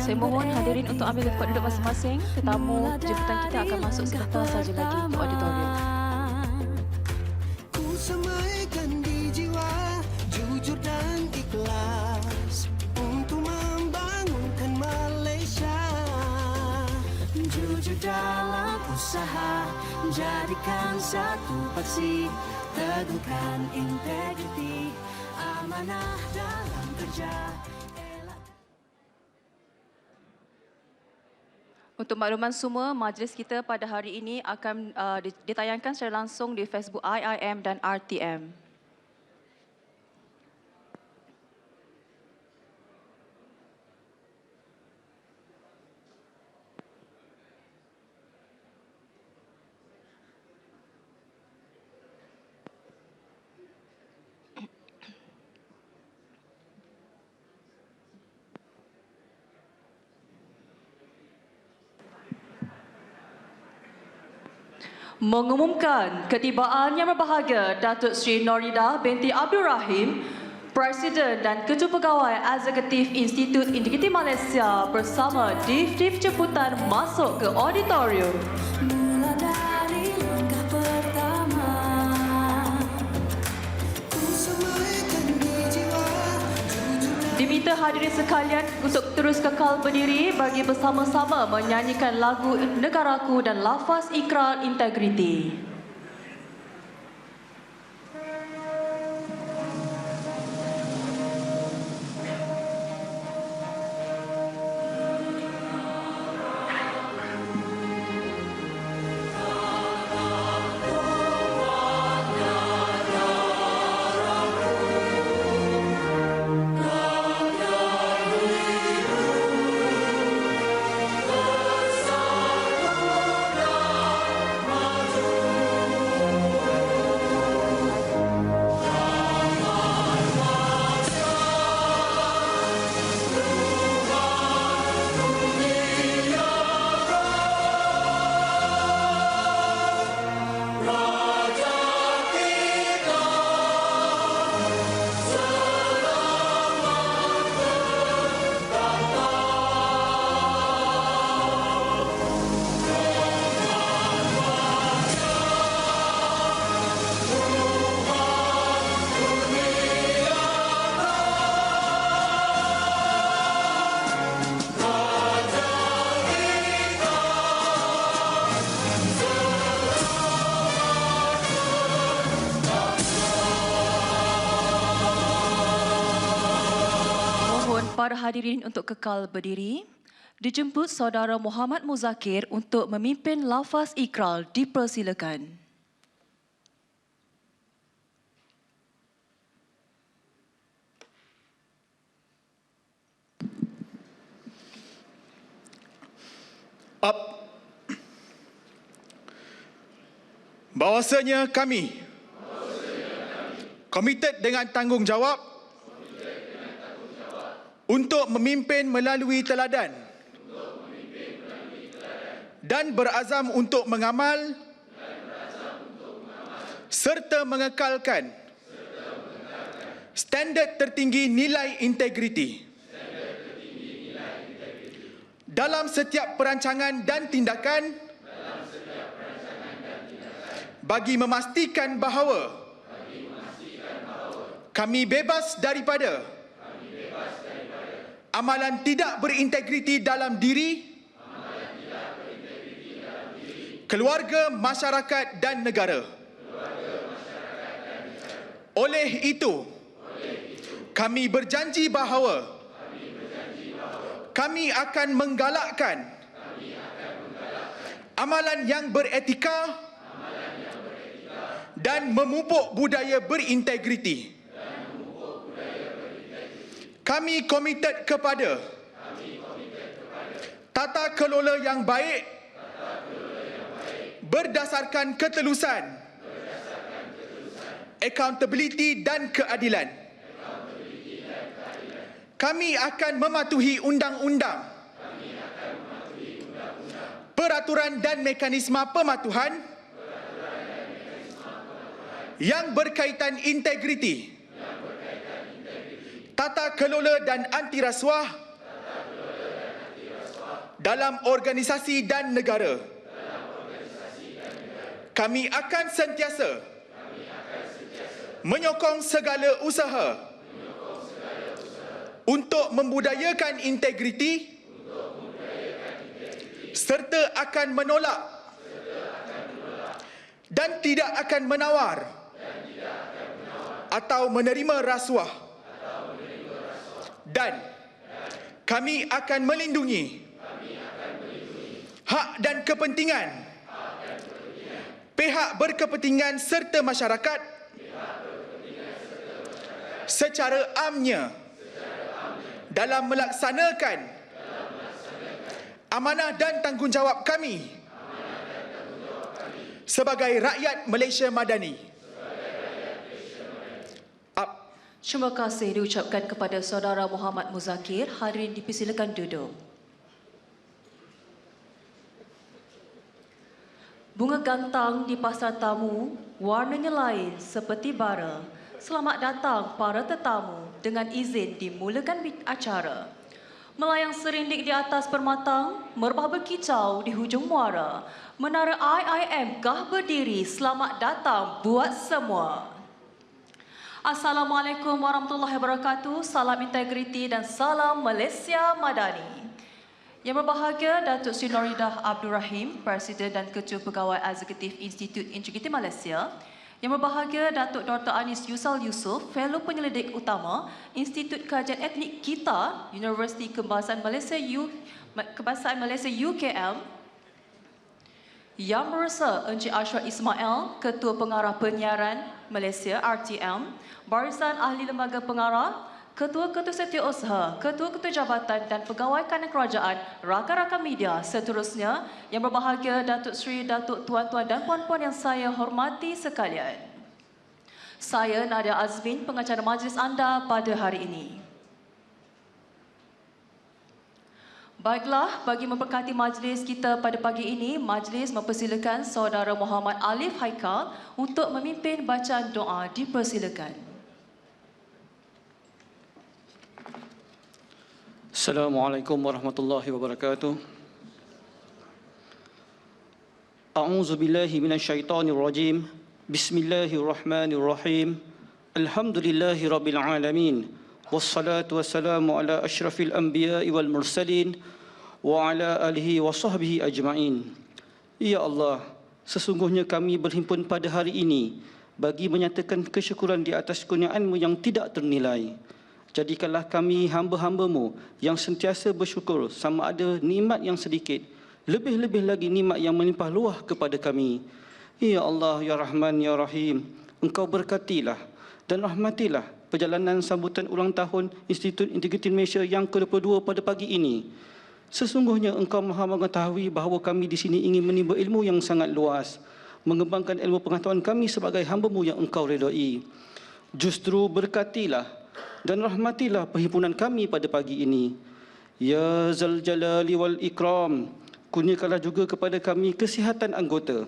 Saya mohon hadirin untuk ambil tempat duduk masing-masing. Tetamu jemputan kita akan masuk sebentar saja lagi ke auditorium. Ku semaikan di jiwa, jujur dan ikhlas untuk membangunkan Malaysia. Jujur dalam usaha, jadikan satu paksi, teguhkan integriti, amanah dalam kerja. Untuk makluman semua, majlis kita pada hari ini akan ditayangkan secara langsung di Facebook IIM dan RTM. Mengumumkan ketibaan yang berbahagia Datuk Seri Norida binti Abdul Rahim, Presiden dan Ketua Pegawai Eksekutif Institut Integriti Malaysia bersama Div-Div jemputan masuk ke auditorium. Mula dari langkah pertama, ku semaikan di jiwa, jujur dan Diminta hadirin sekalian untuk terus kekal berdiri bagi bersama-sama menyanyikan lagu Negaraku dan lafaz ikrar integriti. Para hadirin untuk kekal berdiri, dijemput Saudara Muhammad Muzakir untuk memimpin lafaz ikrar, dipersilakan. Bahawasanya kami komited dengan tanggungjawab untuk memimpin melalui teladan dan berazam untuk mengamal serta mengekalkan standard tertinggi nilai integriti dalam setiap perancangan dan tindakan bagi memastikan bahawa kami bebas daripada amalan tidak berintegriti dalam diri, keluarga, masyarakat dan negara. Oleh itu, kami berjanji bahawa kami akan menggalakkan amalan yang beretika dan memupuk budaya berintegriti. Kami komited kepada tata kelola yang baik berdasarkan ketelusan, accountability dan keadilan. Kami akan mematuhi undang-undang peraturan dan mekanisme pematuhan yang berkaitan integriti, tata kelola dan anti rasuah dalam organisasi dan negara. Kami akan sentiasa menyokong segala usaha untuk membudayakan integriti serta akan menolak dan tidak akan menawar atau menerima rasuah, dan kami akan melindungi hak dan kepentingan pihak berkepentingan serta masyarakat secara amnya dalam melaksanakan amanah dan tanggungjawab kami sebagai rakyat Malaysia Madani. Terima kasih diucapkan kepada Saudara Muhammad Muzakir. Hadirin dipersilakan duduk. Bunga gantang di pasar tamu, warnanya lain seperti bara. Selamat datang para tetamu, dengan izin dimulakan acara. Melayang serindik di atas permatang, merbah berkicau di hujung muara. Menara IIM gah berdiri, selamat datang buat semua. Assalamualaikum warahmatullahi wabarakatuh, salam integriti dan salam Malaysia Madani. Yang berbahagia Datuk Seri Noridah Abdul Rahim, Presiden dan Ketua Pegawai Eksekutif Institut Integriti Malaysia. Yang berbahagia Datuk Dr. Anis Yusal Yusof, Fellow Penyelidik Utama Institut Kajian Etnik Kita, Universiti Kebangsaan Malaysia UKM. Yang Bersa Encik Ashraf Ismail, Ketua Pengarah Penyiaran Malaysia RTM, Barisan Ahli Lembaga Pengarah, Ketua-Ketua Setiausaha, Ketua-Ketua Jabatan dan Pegawai Kanan Kerajaan, rakan-rakan media seterusnya, yang berbahagia Datuk Seri, Datuk Tuan-Tuan dan Puan-Puan yang saya hormati sekalian. Saya Nadia Azmin, pengacara majlis anda pada hari ini. Baiklah, bagi memberkati majlis kita pada pagi ini, majlis mempersilakan Saudara Muhammad Alif Haikal untuk memimpin bacaan doa. Dipersilakan. Assalamualaikum warahmatullahi wabarakatuh. A'udzu billahi minasyaitonir rajim. Bismillahirrahmanirrahim. Alhamdulillahi rabbil alamin. Wassalatu wassalamu ala asyrafil anbiya'i wal mursalin wa ala alihi wa sahbihi ajma'in. Ya Allah, sesungguhnya kami berhimpun pada hari ini bagi menyatakan kesyukuran di atas kurniaan-Mu yang tidak ternilai. Jadikanlah kami hamba-hamba-Mu yang sentiasa bersyukur sama ada nikmat yang sedikit, lebih-lebih lagi nikmat yang melimpah luah kepada kami. Ya Allah, Ya Rahman, Ya Rahim, Engkau berkatilah dan rahmatilah perjalanan sambutan ulang tahun Institut Integriti Malaysia yang ke-22 pada pagi ini. Sesungguhnya Engkau Maha mengetahui bahawa kami di sini ingin menimba ilmu yang sangat luas, mengembangkan ilmu pengetahuan kami sebagai hamba-Mu yang Engkau redai. Justru berkatilah dan rahmatilah perhimpunan kami pada pagi ini. Ya Zal Jalali wal Ikram, kurniakanlah juga kepada kami kesihatan anggota,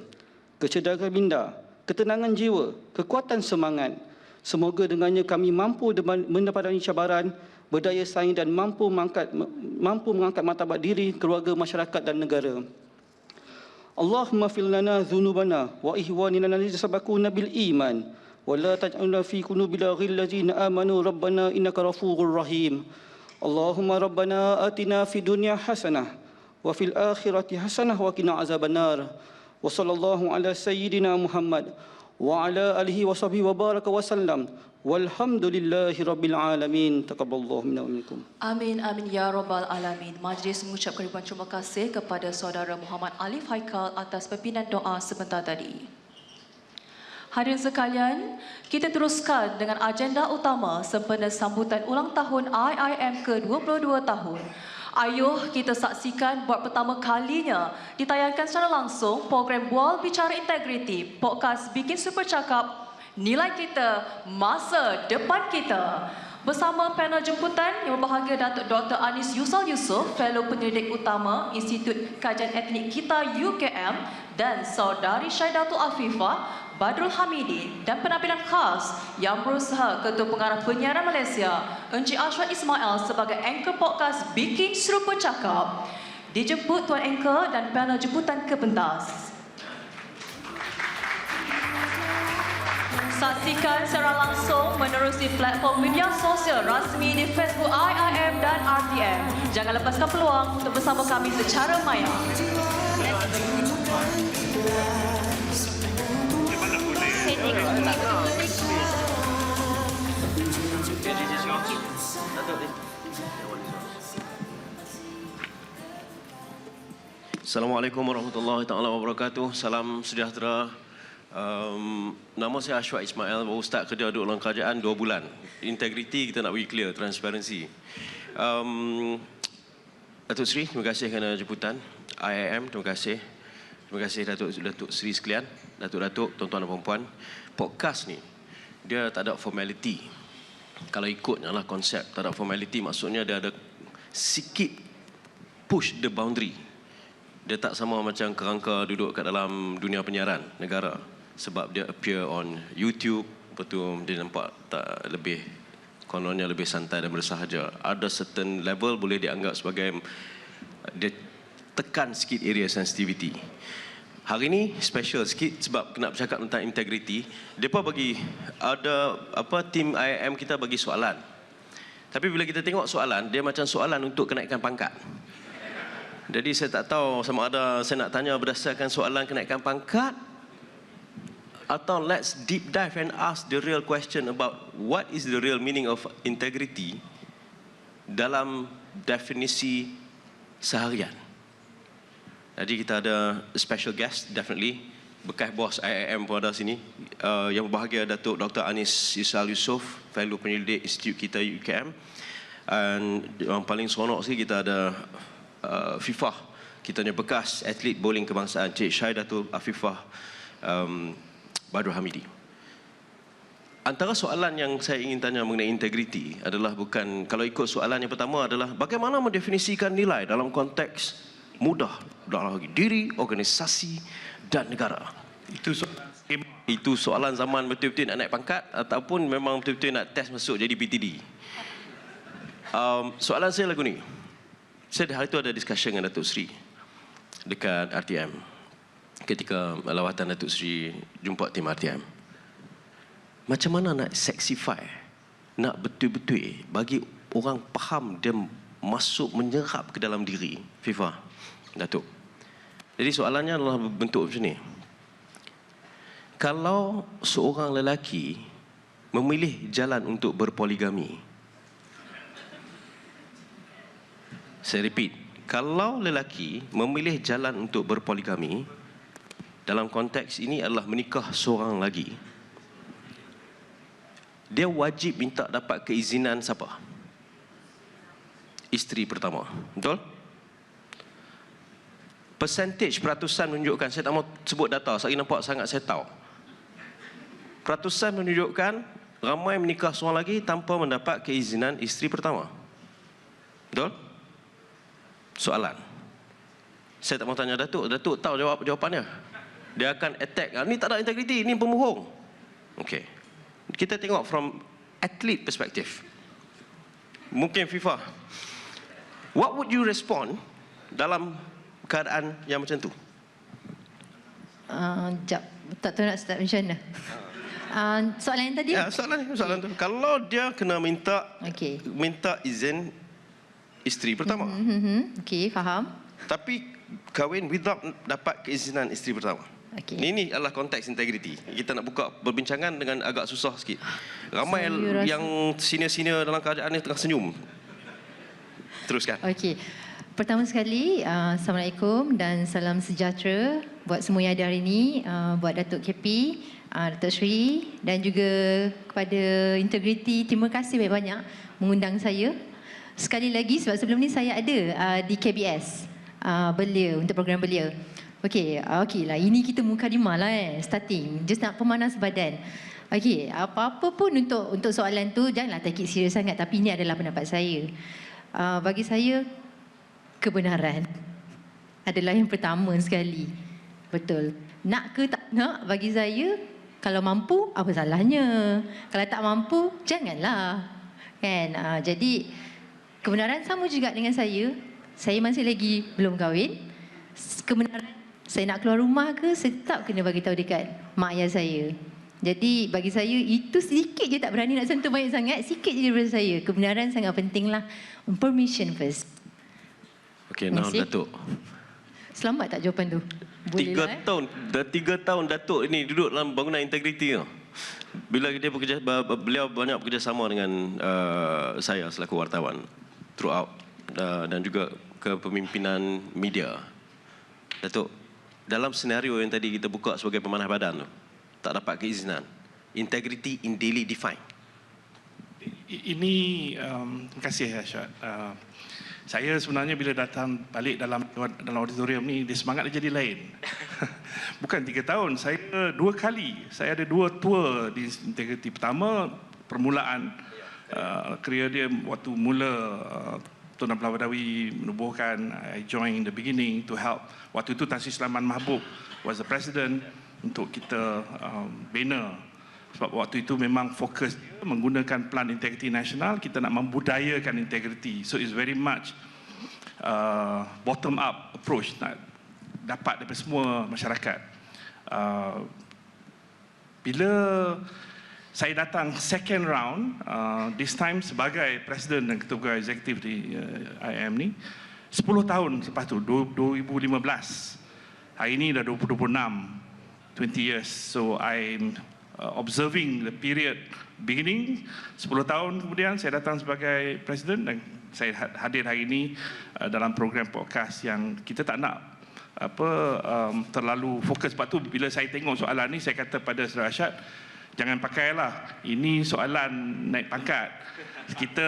kecerdasan minda, ketenangan jiwa, kekuatan semangat. Semoga dengannya kami mampu mendapatkan cabaran, berdaya saing dan mampu mengangkat martabat diri, keluarga, masyarakat dan negara. Allahumma fil lana dhunubana wa ihwanina alladhina sabaquna bil iman wa la taj'alna fi qulubina ghillal ladzina amanu rabbana innaka ghafurur rahim. Allahumma rabbana atina fid dunya hasanah wa fil akhirati hasanah wa qina azabannar. Wa sallallahu ala sayyidina Muhammad wa ala alihi wa sahbihi wa baraka wa sallam. Walhamdulillahi rabbil alamin. Taqabbalallahu minna wa minkum. Amin, amin ya rabbal alamin. Majlis mengucapkan ribuan terima kasih kepada Saudara Muhammad Alif Haikal atas pimpinan doa sebentar tadi. Hadirin sekalian, kita teruskan dengan agenda utama sempena sambutan ulang tahun IIM ke-22 tahun. Ayuh kita saksikan buat pertama kalinya ditayangkan secara langsung program Bual Bicara Integriti, podcast Bikin Super Cakap, Nilai Kita, Masa Depan Kita. Bersama panel jemputan yang berbahagia Datuk Dr. Anis Yusal Yusof, Fellow Penyelidik Utama Institut Kajian Etnik Kita UKM dan Saudari Syaidatul Afifah, Badrul Hamidi dan penampilan khas yang berusaha Ketua Pengarah Penyiaran Malaysia, Encik Ashwat Ismail sebagai anchor podcast Bikin Serupa Cakap. Dijemput Tuan Anchor dan panel jemputan ke pentas. Saksikan secara langsung menerusi platform media sosial rasmi di Facebook IIM dan RTM. Jangan lepaskan peluang untuk bersama kami secara maya. Assalamualaikum warahmatullahi taala wabarakatuh. Salam sejahtera. Nama saya Ashwat Ismail, baru start kerja duduk dalam kerajaan 2 bulan. Integriti kita nak bagi clear, transparency. Datuk Seri, terima kasih kerana jemputan. IIM, terima kasih. Terima kasih Datuk Seri sekalian, Datuk-Datuk, tuan-tuan dan puan-puan. Podcast ni, dia tak ada formality. Kalau ikutnya lah konsep, tak ada formality, maksudnya dia ada sikit push the boundary. Dia tak sama macam kerangka duduk kat dalam dunia penyiaran negara. Sebab dia appear on YouTube, betul dia nampak tak lebih, kononnya lebih santai dan bersahaja. Ada certain level boleh dianggap sebagai dia tekan sikit area sensitivity. Hari ni special sikit sebab kena bercakap tentang integriti. Depa bagi ada tim IIM kita bagi soalan. Tapi bila kita tengok soalan, dia macam soalan untuk kenaikan pangkat. Jadi saya tak tahu sama ada saya nak tanya berdasarkan soalan kenaikan pangkat atau let's deep dive and ask the real question about what is the real meaning of integrity dalam definisi seharian. Jadi kita ada special guest definitely, bekas bos IIM pun ada sini. Yang berbahagia Datuk Dr. Anis Yusal Yusof, Fellow Penyelidik Institut Kita UKM. Dan yang paling seronok sekali kita ada Fifah, kita punya bekas atlet bowling kebangsaan Cik Syaidatul Afifah Badrul Hamidi. Antara soalan yang saya ingin tanya mengenai integriti adalah bukan, kalau ikut soalan yang pertama adalah bagaimana mendefinisikan nilai dalam konteks mudah dalam diri, organisasi dan negara. Itu soalan zaman betul-betul nak naik pangkat ataupun memang betul-betul nak test masuk jadi PTD. Soalan saya lagu ni. Saya hari itu ada discussion dengan Datuk Seri dekat RTM ketika lawatan Datuk Seri jumpa tim RTM. Macam mana nak sexify, nak betul-betul bagi orang faham dia masuk menyerap ke dalam diri FIFA, Datuk. Jadi soalannya adalah bentuk macam ni. Kalau seorang lelaki memilih jalan untuk berpoligami, saya repeat, kalau lelaki memilih jalan untuk berpoligami, dalam konteks ini adalah menikah seorang lagi, dia wajib minta dapat keizinan siapa? Isteri pertama. Betul? Percentage peratusan menunjukkan, saya tak mau sebut data, saya nampak sangat saya tahu. Peratusan menunjukkan ramai menikah seorang lagi tanpa mendapat keizinan isteri pertama. Betul? Soalan. Saya tak mau tanya Datuk. Datuk tahu jawapannya. Dia akan attack. Ni tak ada integriti, ni pembohong. Okey. Kita tengok from athlete perspektif. Mungkin FIFA. What would you respond dalam keadaan yang macam tu? Sekejap. Tak tahu nak start macam mana. Soalan yang tadi? Ya, soalan tu. Kalau dia kena minta izin isteri pertama. Okey, faham. Tapi kahwin without dapat keizinan isteri pertama. Okay. Ini adalah konteks integriti. Kita nak buka perbincangan dengan agak susah sikit. Ramai yang senior-senior dalam kerajaan ni tengah senyum. Teruskan. Okey. Pertama sekali, Assalamualaikum dan salam sejahtera buat semua yang ada hari ini, buat Datuk KP, Datuk Seri dan juga kepada Integriti. Terima kasih banyak-banyak mengundang saya. Sekali lagi sebab sebelum ni saya ada di KBS belia untuk program belia. Okey lah, ini kita mukadimah lah starting. Just nak pemanas badan. Okey, apa-apa pun untuk soalan tu janganlah take it serius sangat, tapi ini adalah pendapat saya. Bagi saya kebenaran adalah yang pertama sekali. Betul. Nak ke tak nak, bagi saya kalau mampu apa salahnya. Kalau tak mampu janganlah. Kan? Jadi kebenaran sama juga dengan saya. Saya masih lagi belum kahwin. Kebenaran saya nak keluar rumah ke, saya tetap kena bagi tahu dekat mak ayah saya. Jadi bagi saya itu sedikit je, tak berani nak sentuh banyak sangat, sikit je daripada saya. Kebenaran sangat pentinglah. Permission first. Okey, now Masih? Datuk. Selamat tak jawapan tu? Boleh lah, 3 tahun, dah 3 tahun Datuk ini duduk dalam bangunan integriti tu. Bila dia beliau banyak bekerjasama dengan saya selaku wartawan throughout dan juga kepemimpinan media. Datuk, dalam senario yang tadi kita buka sebagai pemanah badan tu, tak dapat keizinan. Integrity in daily define. Ini, terima kasih Syad. Saya sebenarnya bila datang balik dalam auditorium ni, dia semangat dia jadi lain. Bukan 3 tahun, saya 2 kali. Saya ada 2 tour di integriti. Pertama, permulaan kerjaya dia waktu mula Tun Abdullah Badawi menubuhkan. I joined in the beginning to help. Waktu itu Tan Sri Sulaiman Mahbub was the president untuk kita bina. Sebab waktu itu memang fokus menggunakan Plan Integriti Nasional, kita nak membudayakan integriti. So it's very much bottom up approach, nak dapat daripada semua masyarakat. Bila saya datang second round, this time sebagai presiden dan ketua pegawai eksekutif di IM ni, 10 tahun lepas tu, 2015. Hari ini dah 2026. 20 years. So I'm observing the period beginning. 10 tahun kemudian saya datang sebagai presiden dan saya hadir hari ini dalam program podcast yang kita tak nak terlalu fokus. Sebab tu bila saya tengok soalan ni, saya kata pada Saudara Arsyad, jangan pakailah ini soalan naik pangkat. Kita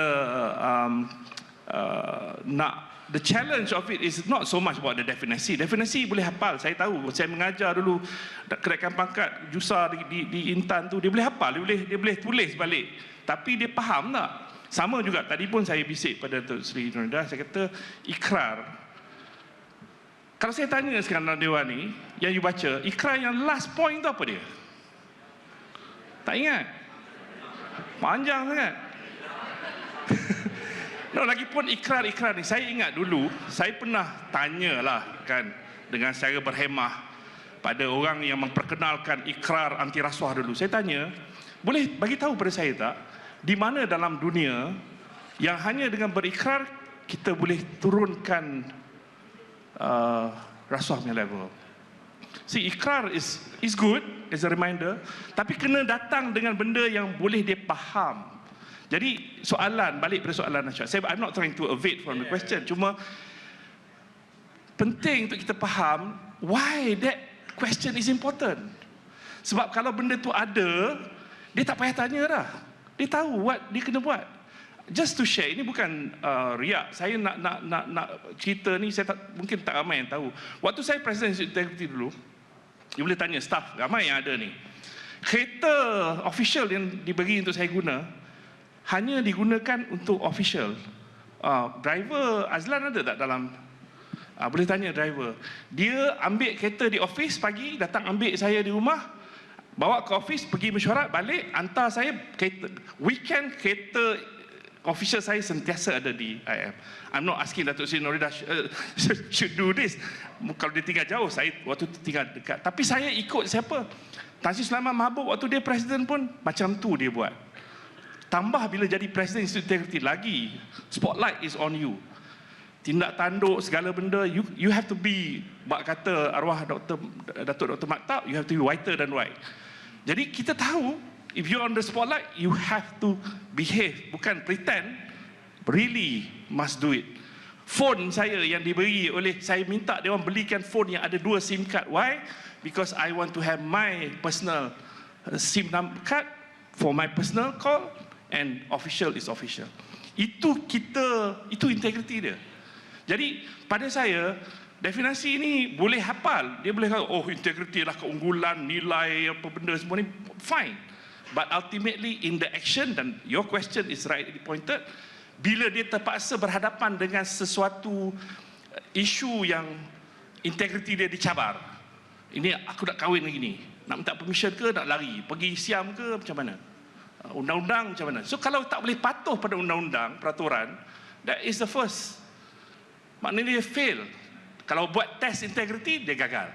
nak, the challenge of it is not so much about the definisi. Definisi boleh hafal. Saya tahu, saya mengajar dulu kenaikan pangkat Jusa di Intan tu, dia boleh hafal, dia boleh tulis balik. Tapi dia faham tak? Sama juga tadi pun saya bisik pada Datuk Seri Nurida, saya kata ikrar. Kalau saya tanya sekarang dalam Dewan ni, yang you baca, ikrar yang last point tu apa dia? Tak ingat? Panjang sangat. No, lagipun ikrar-ikrar ni, saya ingat dulu, saya pernah tanyalah kan dengan secara berhemah pada orang yang memperkenalkan ikrar anti rasuah dulu. Saya tanya, boleh bagi tahu pada saya tak, di mana dalam dunia yang hanya dengan berikrar kita boleh turunkan rasuah punya level. See, ikrar is good as a reminder, tapi kena datang dengan benda yang boleh dia faham. Jadi soalan, balik pada soalan Arsyad, I'm not trying to evade from the question, cuma penting untuk kita faham why that question is important. Sebab kalau benda tu ada, dia tak payah tanya dah. Dia tahu what dia kena buat. Just to share, ini bukan riak. Saya nak cerita ni, saya mungkin tak ramai yang tahu. Waktu saya Presiden Integriti dulu, dia boleh tanya staff, ramai yang ada ni. Kereta official yang diberi untuk saya guna, hanya digunakan untuk official. Driver Azlan ada tak dalam? Boleh tanya driver. Dia ambil kereta di office pagi, datang ambil saya di rumah, bawa ke office, pergi mesyuarat, balik, hantar saya kereta. Weekend kereta official saya sentiasa ada di IM. I'm not asking Datuk Seri Nurida should do this. Kalau dia tinggal jauh, saya waktu tu tinggal dekat. Tapi saya ikut siapa? Tan Sri Sulaiman Mahbub waktu dia presiden pun macam tu dia buat. Tambah bila jadi Presiden Institut Integriti lagi, spotlight is on you. Tindak tanduk segala benda, you have to be, bak kata arwah Datuk Dr. Maktab, you have to be whiter than white. Jadi kita tahu, if you're on the spotlight, you have to behave, bukan pretend, really must do it. Phone saya yang diberi oleh, saya minta dia orang belikan phone yang ada 2 SIM card. Why? Because I want to have my personal SIM card for my personal call, and official is official. Itu integriti dia. Jadi pada saya, definisi ini boleh hafal. Dia boleh kata, oh integriti adalah keunggulan, nilai apa benda semua ni, fine. but ultimately in the action, dan your question is rightly pointed, bila dia terpaksa berhadapan dengan sesuatu isu yang integriti dia dicabar. Ini aku nak kahwin lagi ni, nak minta permission ke, nak lari, pergi siam ke, macam mana? Undang-undang macam mana? So kalau tak boleh patuh pada undang-undang, peraturan, that is the first. Maknanya dia fail. Kalau buat test integriti, dia gagal.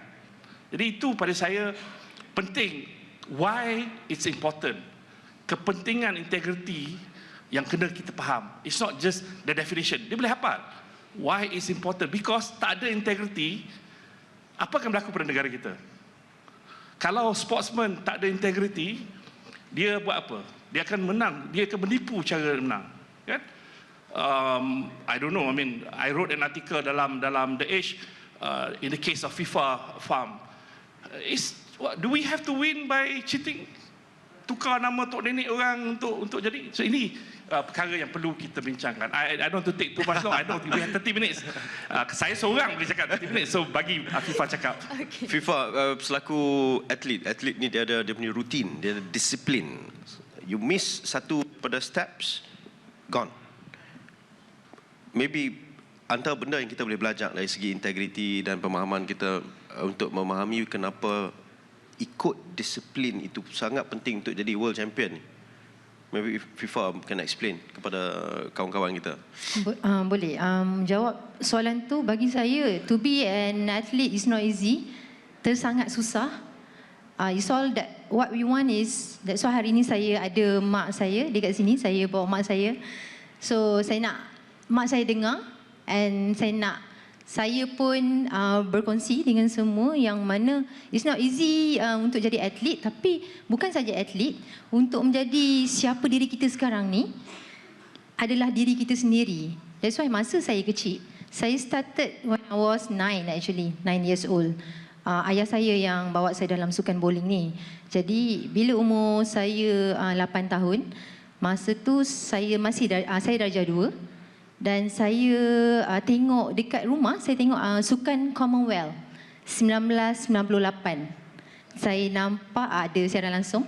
Jadi itu pada saya penting. Why it's important. Kepentingan integriti yang kena kita faham. It's not just the definition. Dia boleh hafal. Why it's important? Because tak ada integriti, apa akan berlaku pada negara kita? Kalau sportsman tak ada integriti, dia buat apa? Dia akan menang. Dia akan menipu cara menang. Kan? I don't know. I mean, I wrote an article dalam The Age in the case of FIFA Farm. Do we have to win by cheating? Tukar nama tok nenek orang untuk jadi. So ini perkara yang perlu kita bincangkan. I don't want to take too much long. I don't think we have 30 minutes. Saya seorang boleh cakap 30 minutes. So bagi FIFA cakap. Okay. FIFA selaku atlet ni dia punya rutin, dia ada disiplin. You miss satu pada steps, gone. Maybe antara benda yang kita boleh belajar dari segi integriti dan pemahaman kita untuk memahami kenapa ikut disiplin itu sangat penting untuk jadi world champion. Maybe FIFA can explain kepada kawan-kawan kita. Boleh. Jawab soalan tu, bagi saya, to be an athlete is not easy. Sangat susah. It's all that what we want is, that's why hari ni saya ada mak saya dekat sini, saya bawa mak saya. So saya nak mak saya dengar, and saya pun berkongsi dengan semua yang mana it's not easy untuk jadi atlet, tapi bukan saja atlet, untuk menjadi siapa diri kita sekarang ni adalah diri kita sendiri. That's why masa saya kecil, saya started when I was 9 years old. Ayah saya yang bawa saya dalam sukan bowling ni. Jadi bila umur saya 8 tahun, masa tu saya saya darjah 2. Dan saya tengok dekat rumah, saya tengok sukan Commonwealth 1998. Saya nampak ada siaran langsung.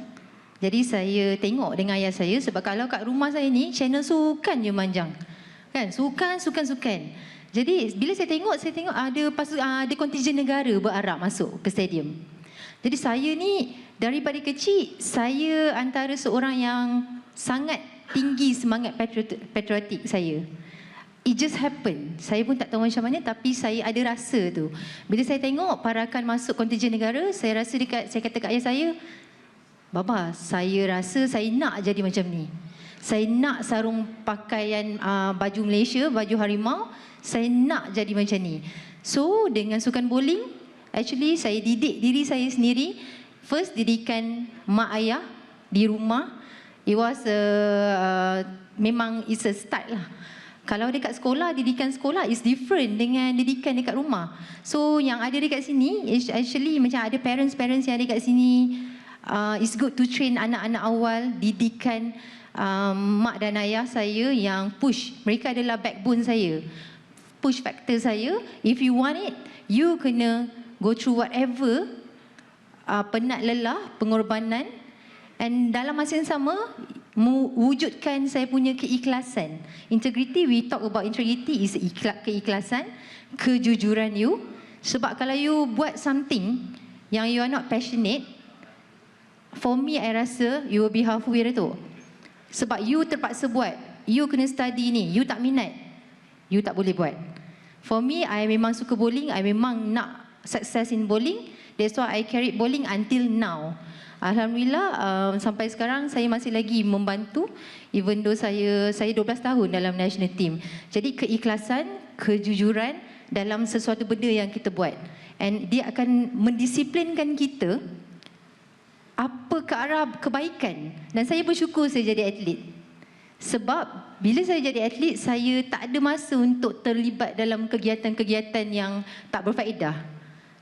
Jadi saya tengok dengan ayah saya, sebab kalau kat rumah saya ni channel sukan je manjang. Kan? Sukan. Jadi bila saya tengok ada kontijen negara berarak masuk ke stadium. Jadi saya ni daripada kecil, saya antara seorang yang sangat tinggi semangat patriotik saya. It just happen. Saya pun tak tahu macam mana, tapi saya ada rasa tu. Bila saya tengok parakan masuk kontijen negara, saya kata kat ayah saya, Baba, saya rasa saya nak jadi macam ni. Saya nak sarung pakaian baju Malaysia, baju harimau, saya nak jadi macam ni. So dengan sukan bowling, actually saya didik diri saya sendiri. First didikan mak ayah di rumah. It was memang it's a start lah. Kalau dekat sekolah, didikan sekolah is different dengan didikan dekat rumah. So yang ada dekat sini, actually macam ada parents yang ada dekat sini, it's good to train anak-anak awal, didikan mak dan ayah saya yang push. Mereka adalah backbone saya, push factor saya. If you want it, you kena go through whatever, penat, lelah, pengorbanan. And dalam masa yang sama, mewujudkan saya punya keikhlasan. Integrity, we talk about integrity is keikhlasan, kejujuran you. Sebab kalau you buat something yang you are not passionate, for me, I rasa you will be halfway tu. Sebab you terpaksa buat, you kena study ni, you tak minat, you tak boleh buat. For me, I memang suka bowling, I memang nak success in bowling. That's why I carried bowling until now. Alhamdulillah, sampai sekarang saya masih lagi membantu, even though saya 12 tahun dalam national team. Jadi keikhlasan, kejujuran dalam sesuatu benda yang kita buat. And dia akan mendisiplinkan kita apa ke arah kebaikan. Dan saya bersyukur saya jadi atlet. Sebab bila saya jadi atlet, saya tak ada masa untuk terlibat dalam kegiatan-kegiatan yang tak berfaedah.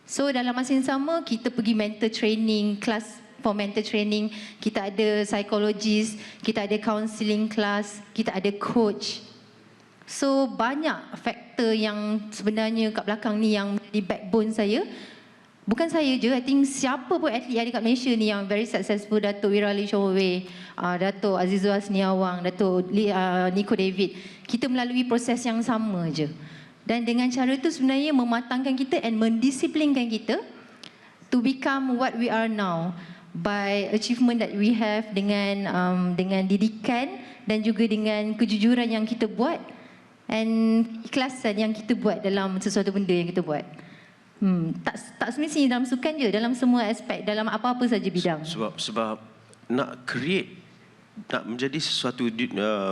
So dalam masa yang sama, kita pergi mental training, kelas for mental training, kita ada psychologist, kita ada counselling class, kita ada coach. So banyak faktor yang sebenarnya kat belakang ni yang menjadi backbone saya bukan saya je, I think siapa pun atlet yang dekat Malaysia ni yang very successful, Datuk Wira Ali Showe, Datuk Azizul Hasni Awang, Datuk Nico David, kita melalui proses yang sama je. Dan dengan cara tu sebenarnya mematangkan kita and mendisiplinkan kita to become what we are now by achievement that we have dengan didikan dan juga dengan kejujuran yang kita buat and ikhlasan yang kita buat dalam sesuatu benda yang kita buat. Tak semestinya dalam sukan je, dalam semua aspek, dalam apa-apa saja bidang. Sebab nak create, nak menjadi sesuatu,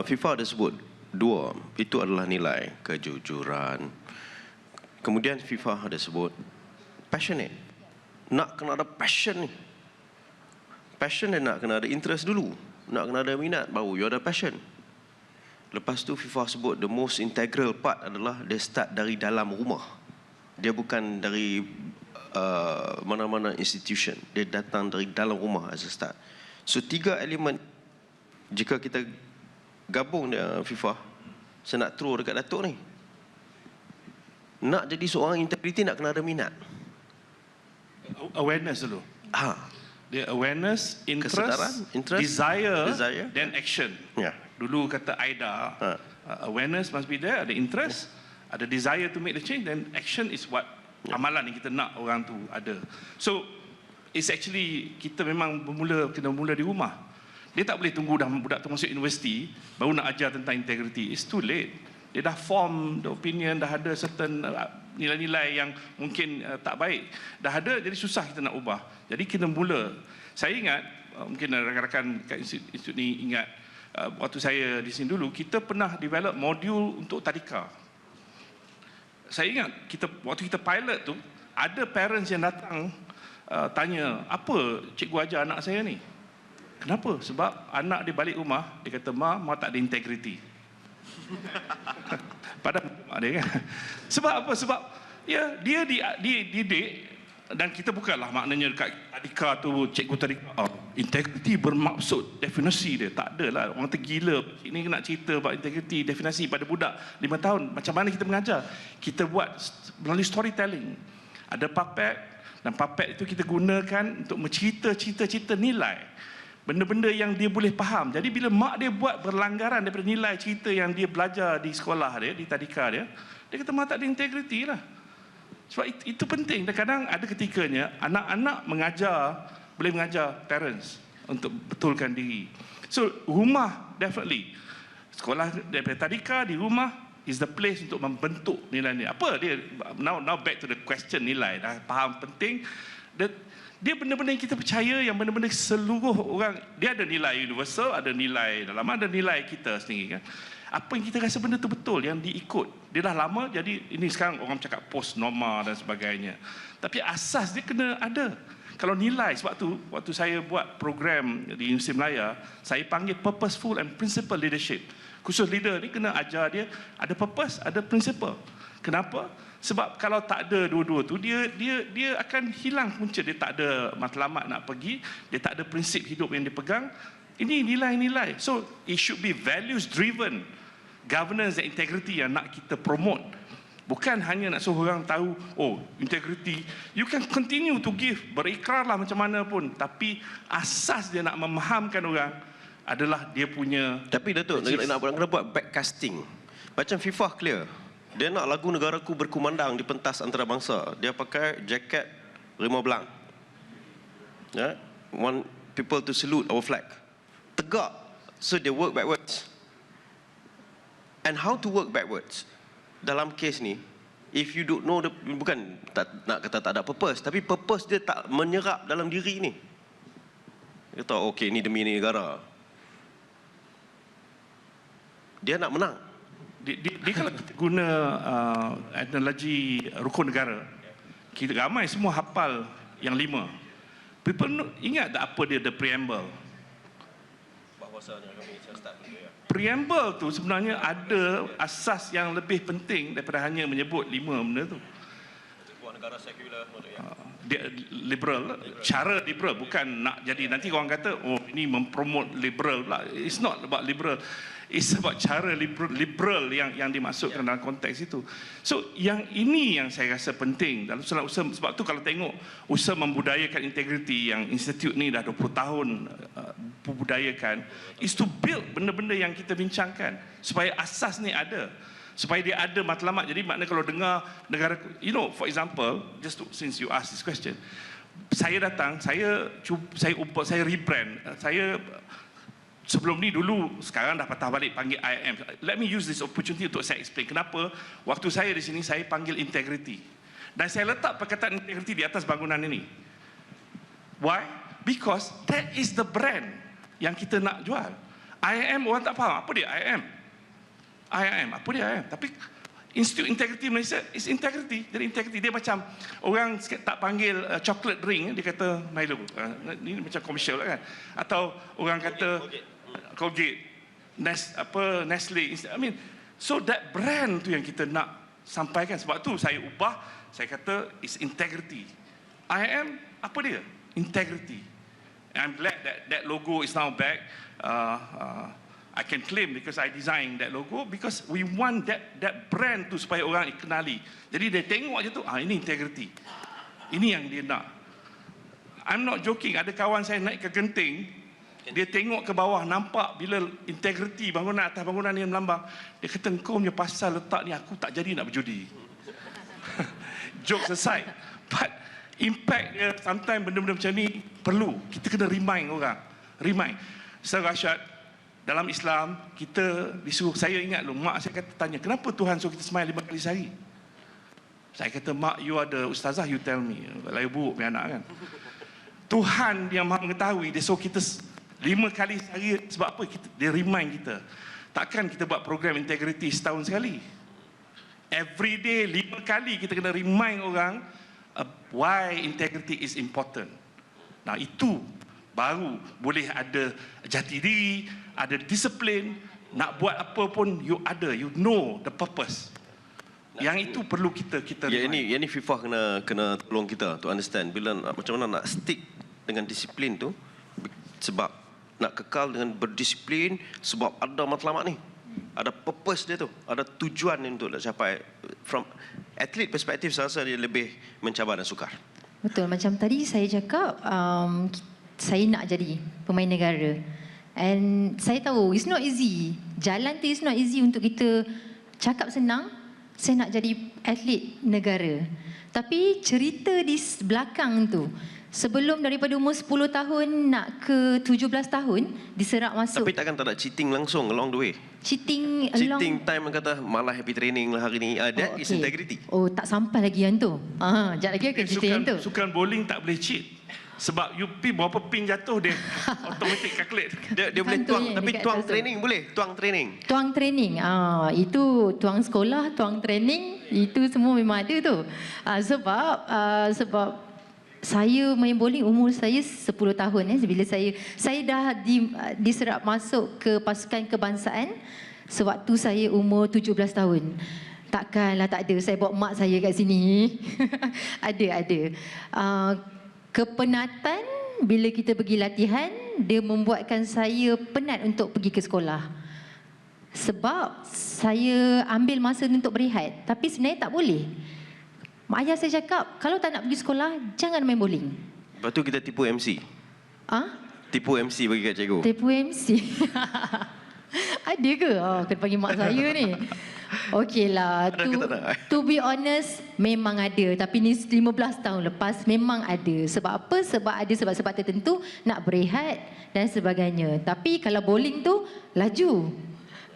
FIFA ada sebut dua, itu adalah nilai kejujuran. Kemudian FIFA ada sebut passionate. Nak kena ada passion ni. Passion dan nak kena ada interest dulu. Nak kena ada minat, baru you ada passion. Lepas tu FIFA sebut the most integral part adalah dia start dari dalam rumah. Dia bukan dari mana-mana institution. Dia datang dari dalam rumah as a start. So 3 elemen, jika kita gabung dengan FIFA, saya nak throw dekat Datuk ni. Nak jadi seorang integriti nak kena ada minat. Awareness dulu. Dia awareness, interest, desire, then action. Ya. Dulu kata Aida, awareness must be there, ada interest, ada desire to make the change, then action is what amalan yang kita nak orang tu ada. So it's actually kita memang kena bermula di rumah. Dia tak boleh tunggu dah budak tu masuk universiti baru nak ajar tentang integrity. It's too late. Dia dah form the opinion, dah ada certain nilai-nilai yang mungkin tak baik. Dah ada, jadi susah kita nak ubah. Jadi kita mula. Saya ingat, mungkin rakan-rakan kat institut ni ingat, waktu saya di sini dulu, kita pernah develop modul untuk tadika. Saya ingat, waktu kita pilot tu, ada parents yang datang tanya, apa cikgu ajar anak saya ni? Kenapa? Sebab anak dia balik rumah, dia kata, Ma tak ada integriti. Padahal dia kan. Sebab apa? Sebab ya dia didik, dan kita bukanlah maknanya dekat tadika tu cikgu tadika integriti bermaksud definisi dia, tak adalah. Orang tergila ini nak cerita about integriti definisi pada budak 5 tahun. Macam mana kita mengajar? Kita buat melalui storytelling. Ada puppet, dan puppet itu kita gunakan untuk mencerita nilai, benda-benda yang dia boleh faham. Jadi bila mak dia buat berlanggaran daripada nilai cerita yang dia belajar di sekolah dia, di tadika dia kata mak tak ada integriti lah. Sebab itu penting. Dan kadang ada ketikanya anak-anak boleh mengajar parents untuk betulkan diri. So rumah definitely, sekolah daripada tadika di rumah is the place untuk membentuk nilai-nilai. Apa dia? Now back to the question nilai. Dah faham penting. Dia benda-benda yang kita percaya, yang benda-benda seluruh orang, dia ada nilai universal, ada nilai dalam, ada nilai kita sendiri kan. Apa yang kita rasa benda tu betul, yang diikut. Dia dah lama, jadi ini sekarang orang cakap post norma dan sebagainya. Tapi asas dia kena ada. Kalau nilai, sebab tu waktu saya buat program di Universiti Melaya, saya panggil purposeful and principle leadership. Khusus leader ni kena ajar dia ada purpose, ada principle. Kenapa? Sebab kalau tak ada dua-dua tu, dia akan hilang punca. Dia tak ada matlamat nak pergi, dia tak ada prinsip hidup yang dia pegang. Ini nilai-nilai. So it should be values driven governance and integrity yang nak kita promote. Bukan hanya nak suruh orang tahu, oh integrity, you can continue to give, berikrarlah macam mana pun, tapi asas dia nak memahamkan orang adalah dia punya. Tapi Datuk, nak buat backcasting. Macam FIFA clear. Dia nak lagu negaraku berkumandang di pentas antarabangsa. Dia pakai jaket rimau belang. Ya, want people to salute our flag. Tegak. So they work backwards. And how to work backwards? Dalam kes ni, if you don't know, bukan nak kata tak ada purpose, tapi purpose dia tak menyerap dalam diri ni. Dia tahu, okay, ni demi negara. Dia nak menang. Dia kalau kita guna analogi rukun negara, kita ramai semua hafal yang 5. People ingat tak apa dia the preamble? Preamble tu sebenarnya ada asas yang lebih penting daripada hanya menyebut 5 benda tu. Negara sekular, dia liberal, cara liberal, bukan nak jadi nanti orang kata oh ini mempromote liberal pula. It's not about liberal. It's about cara liberal yang dimasukkan dalam konteks itu. So yang ini yang saya rasa penting dalam usaha. Sebab tu kalau tengok usaha membudayakan integriti yang institut ni dah 20 tahun membudayakan, is to build benda-benda yang kita bincangkan supaya asas ni ada, supaya dia ada matlamat. Jadi makna kalau dengar negara, for example, since you ask this question, saya datang, saya rebrand, saya sebelum ni dulu, sekarang dah patah balik panggil IIM. Let me use this opportunity untuk saya explain kenapa waktu saya di sini saya panggil integrity. Dan saya letak perkataan integrity di atas bangunan ini. Why? Because that is the brand yang kita nak jual. IIM orang tak faham apa dia IIM. Apa dia IIM? Tapi Institut Integriti Malaysia is integrity. Jadi integrity dia macam orang tak panggil chocolate drink, dia kata Milo. Ini macam komersial kan? Atau orang kata Colgate, Nestle. I mean, so that brand tu yang kita nak sampaikan. Sebab tu saya ubah, saya kata it's integrity. IIM apa dia? Integrity. And I'm glad that logo is now back. I can claim because I designed that logo, because we want that brand tu supaya orang kenali. Jadi dia tengok aja tu, ini integrity. Ini yang dia nak. I'm not joking, ada kawan saya naik ke genting, dia tengok ke bawah, nampak bila integrity bangunan atas bangunan ni melambang. Dia kata, engkau punya pasal letak ni aku tak jadi nak berjudi. Jokes aside, but impact dia sometimes benda-benda macam ni perlu. Kita kena remind orang. Remind. Sir Rashad, dalam Islam, kita disuruh, saya ingat mak saya kata tanya, kenapa Tuhan suruh kita sembahyang 5 kali sehari? Saya kata, mak, you ada ustazah, you tell me. Lain buruk punya anak kan. Tuhan yang maha mengetahui, dia suruh kita 5 kali sehari, sebab apa? Dia remind kita. Takkan kita buat program integrity setahun sekali. Every day, 5 kali kita kena remind orang why integrity is important. Nah, itu baru boleh ada jati diri, ada disiplin, nak buat apa pun you know the purpose. Yang itu perlu kita yang ini FIFA kena tolong kita to understand bila macam mana nak stick dengan disiplin tu, sebab nak kekal dengan berdisiplin sebab ada matlamat ni. Ada purpose dia tu, ada tujuan untuk nak capai. From atlet perspektif saya rasa dia lebih mencabar dan sukar. Betul, macam tadi saya cakap saya nak jadi pemain negara. And saya tahu it's not easy. Jalan tu is not easy untuk kita cakap senang, saya nak jadi atlet negara. Tapi cerita di belakang tu, sebelum daripada umur 10 tahun nak ke 17 tahun diserap masuk. Tapi takkan tak ada cheating langsung along the way. Cheating time kata malah happy training lah hari ni. That is integrity. Oh, tak sampai lagi yang tu. Sekejap lagi akan cerita yang tu. Sukan bowling tak boleh cheat. Sebab you berapa pin jatuh dia automatic calculate. Dia boleh tuang, tapi tuang training boleh, tuang training. Tuang training. Itu tuang sekolah, tuang training, itu semua memang ada tu. Sebab saya main bowling umur saya 10 tahun bila saya dah diserap masuk ke pasukan kebangsaan sewaktu saya umur 17 tahun. Takkanlah tak ada, saya bawa mak saya kat sini. Ada. Kepenatan bila kita pergi latihan, dia membuatkan saya penat untuk pergi ke sekolah. Sebab saya ambil masa untuk berehat. Tapi sebenarnya tak boleh. Mak ayah saya cakap, kalau tak nak pergi sekolah, jangan main bowling. Lepas tu kita tipu MC. Tipu MC bagi kat cikgu. Tipu MC. Ada ke? Kena panggil mak saya ni. Okeylah. To be honest, memang ada. Tapi ni 15 tahun lepas memang ada. Sebab apa? Sebab ada sebab-sebab tertentu, nak berehat dan sebagainya. Tapi kalau bowling tu, laju.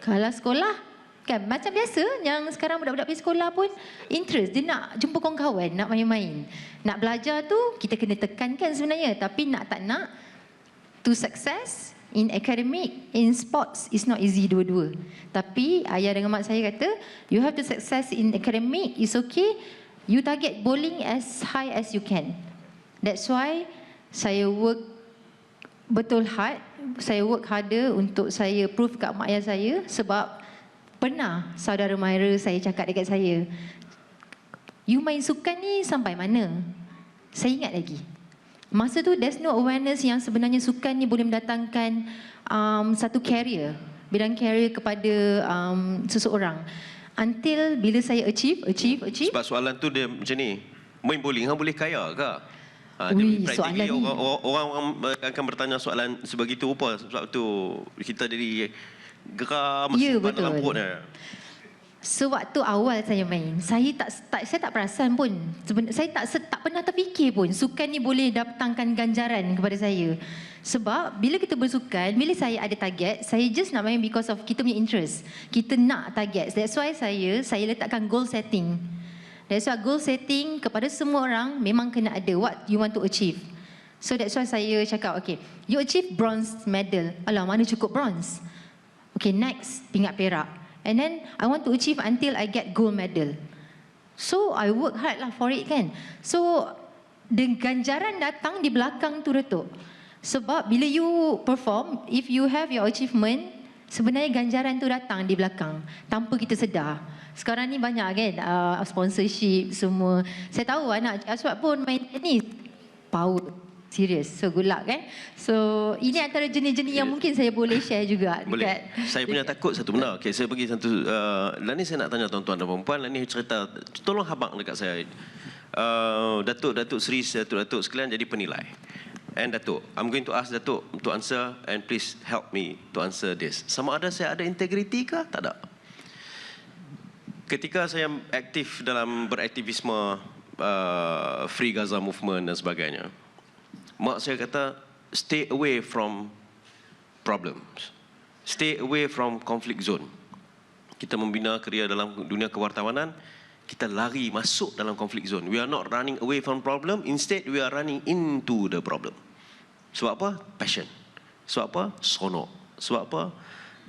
Kalau sekolah, kan macam biasa yang sekarang budak-budak pergi sekolah pun interest. Dia nak jumpa kawan-kawan, nak main-main. Nak belajar tu, kita kena tekankan sebenarnya. Tapi nak tak nak, to success in academic, in sports, is not easy dua-dua. Tapi ayah dengan mak saya kata, you have to success in academic, it's okay. You target bowling as high as you can. That's why saya work betul hard. Saya work harder untuk saya prove kat mak ayah saya. Sebab pernah saudara mara saya cakap dekat saya, you main sukan ni sampai mana? Saya ingat lagi. Masa tu there's no awareness yang sebenarnya sukan ni boleh mendatangkan satu career. bidang career kepada seseorang. Until bila saya achieve. Sebab soalan tu dia macam ni. Main bowling hang boleh kaya ke? Ui, Praktikly soalan ni. orang akan bertanya soalan sebegitu rupa. Sebab tu kita jadi geram Ya, simpan betul. dalam perut dia. Sewaktu awal saya main, saya tak perasan pun. Saya tak pernah terfikir pun sukan ni boleh datangkan ganjaran kepada saya. Sebab bila kita bersukan, bila saya ada target, saya just nak main because of kita punya interest. Kita nak target. That's why saya letakkan goal setting. That's why goal setting kepada semua orang memang kena ada what you want to achieve. So that's why saya cakap, okay, you achieve bronze medal. Alah, mana cukup bronze? Okay, next, pingat perak. And then I want to achieve until I get gold medal. So I work hard lah for it kan. So ganjaran datang di belakang tu Datuk. Sebab bila you perform, if you have your achievement, sebenarnya ganjaran tu datang di belakang tanpa kita sedar. Sekarang ni banyak kan sponsorship semua. Saya tahu anak Aswad pun main tenis. Power. Serius. So good luck kan. So ini antara jenis-jenis yang mungkin saya boleh share juga. Boleh. Saya punya takut satu benda. Okay, saya bagi satu. Dan ni saya nak tanya tuan-tuan dan puan. Dan ni cerita. Tolong habaq dekat saya. Datuk Seri, Datuk sekalian jadi penilai. And Datuk, I'm going to ask Datuk to answer and please help me to answer this. Sama ada saya ada integriti ke? Tak ada. Ketika saya aktif dalam beraktivisme Free Gaza Movement dan sebagainya, mak saya kata, stay away from problems. Stay away from conflict zone. Kita membina kerja dalam dunia kewartawanan, kita lari masuk dalam conflict zone. We are not running away from problem, instead we are running into the problem. Sebab apa? Passion. Sebab apa? Seronok. Sebab apa?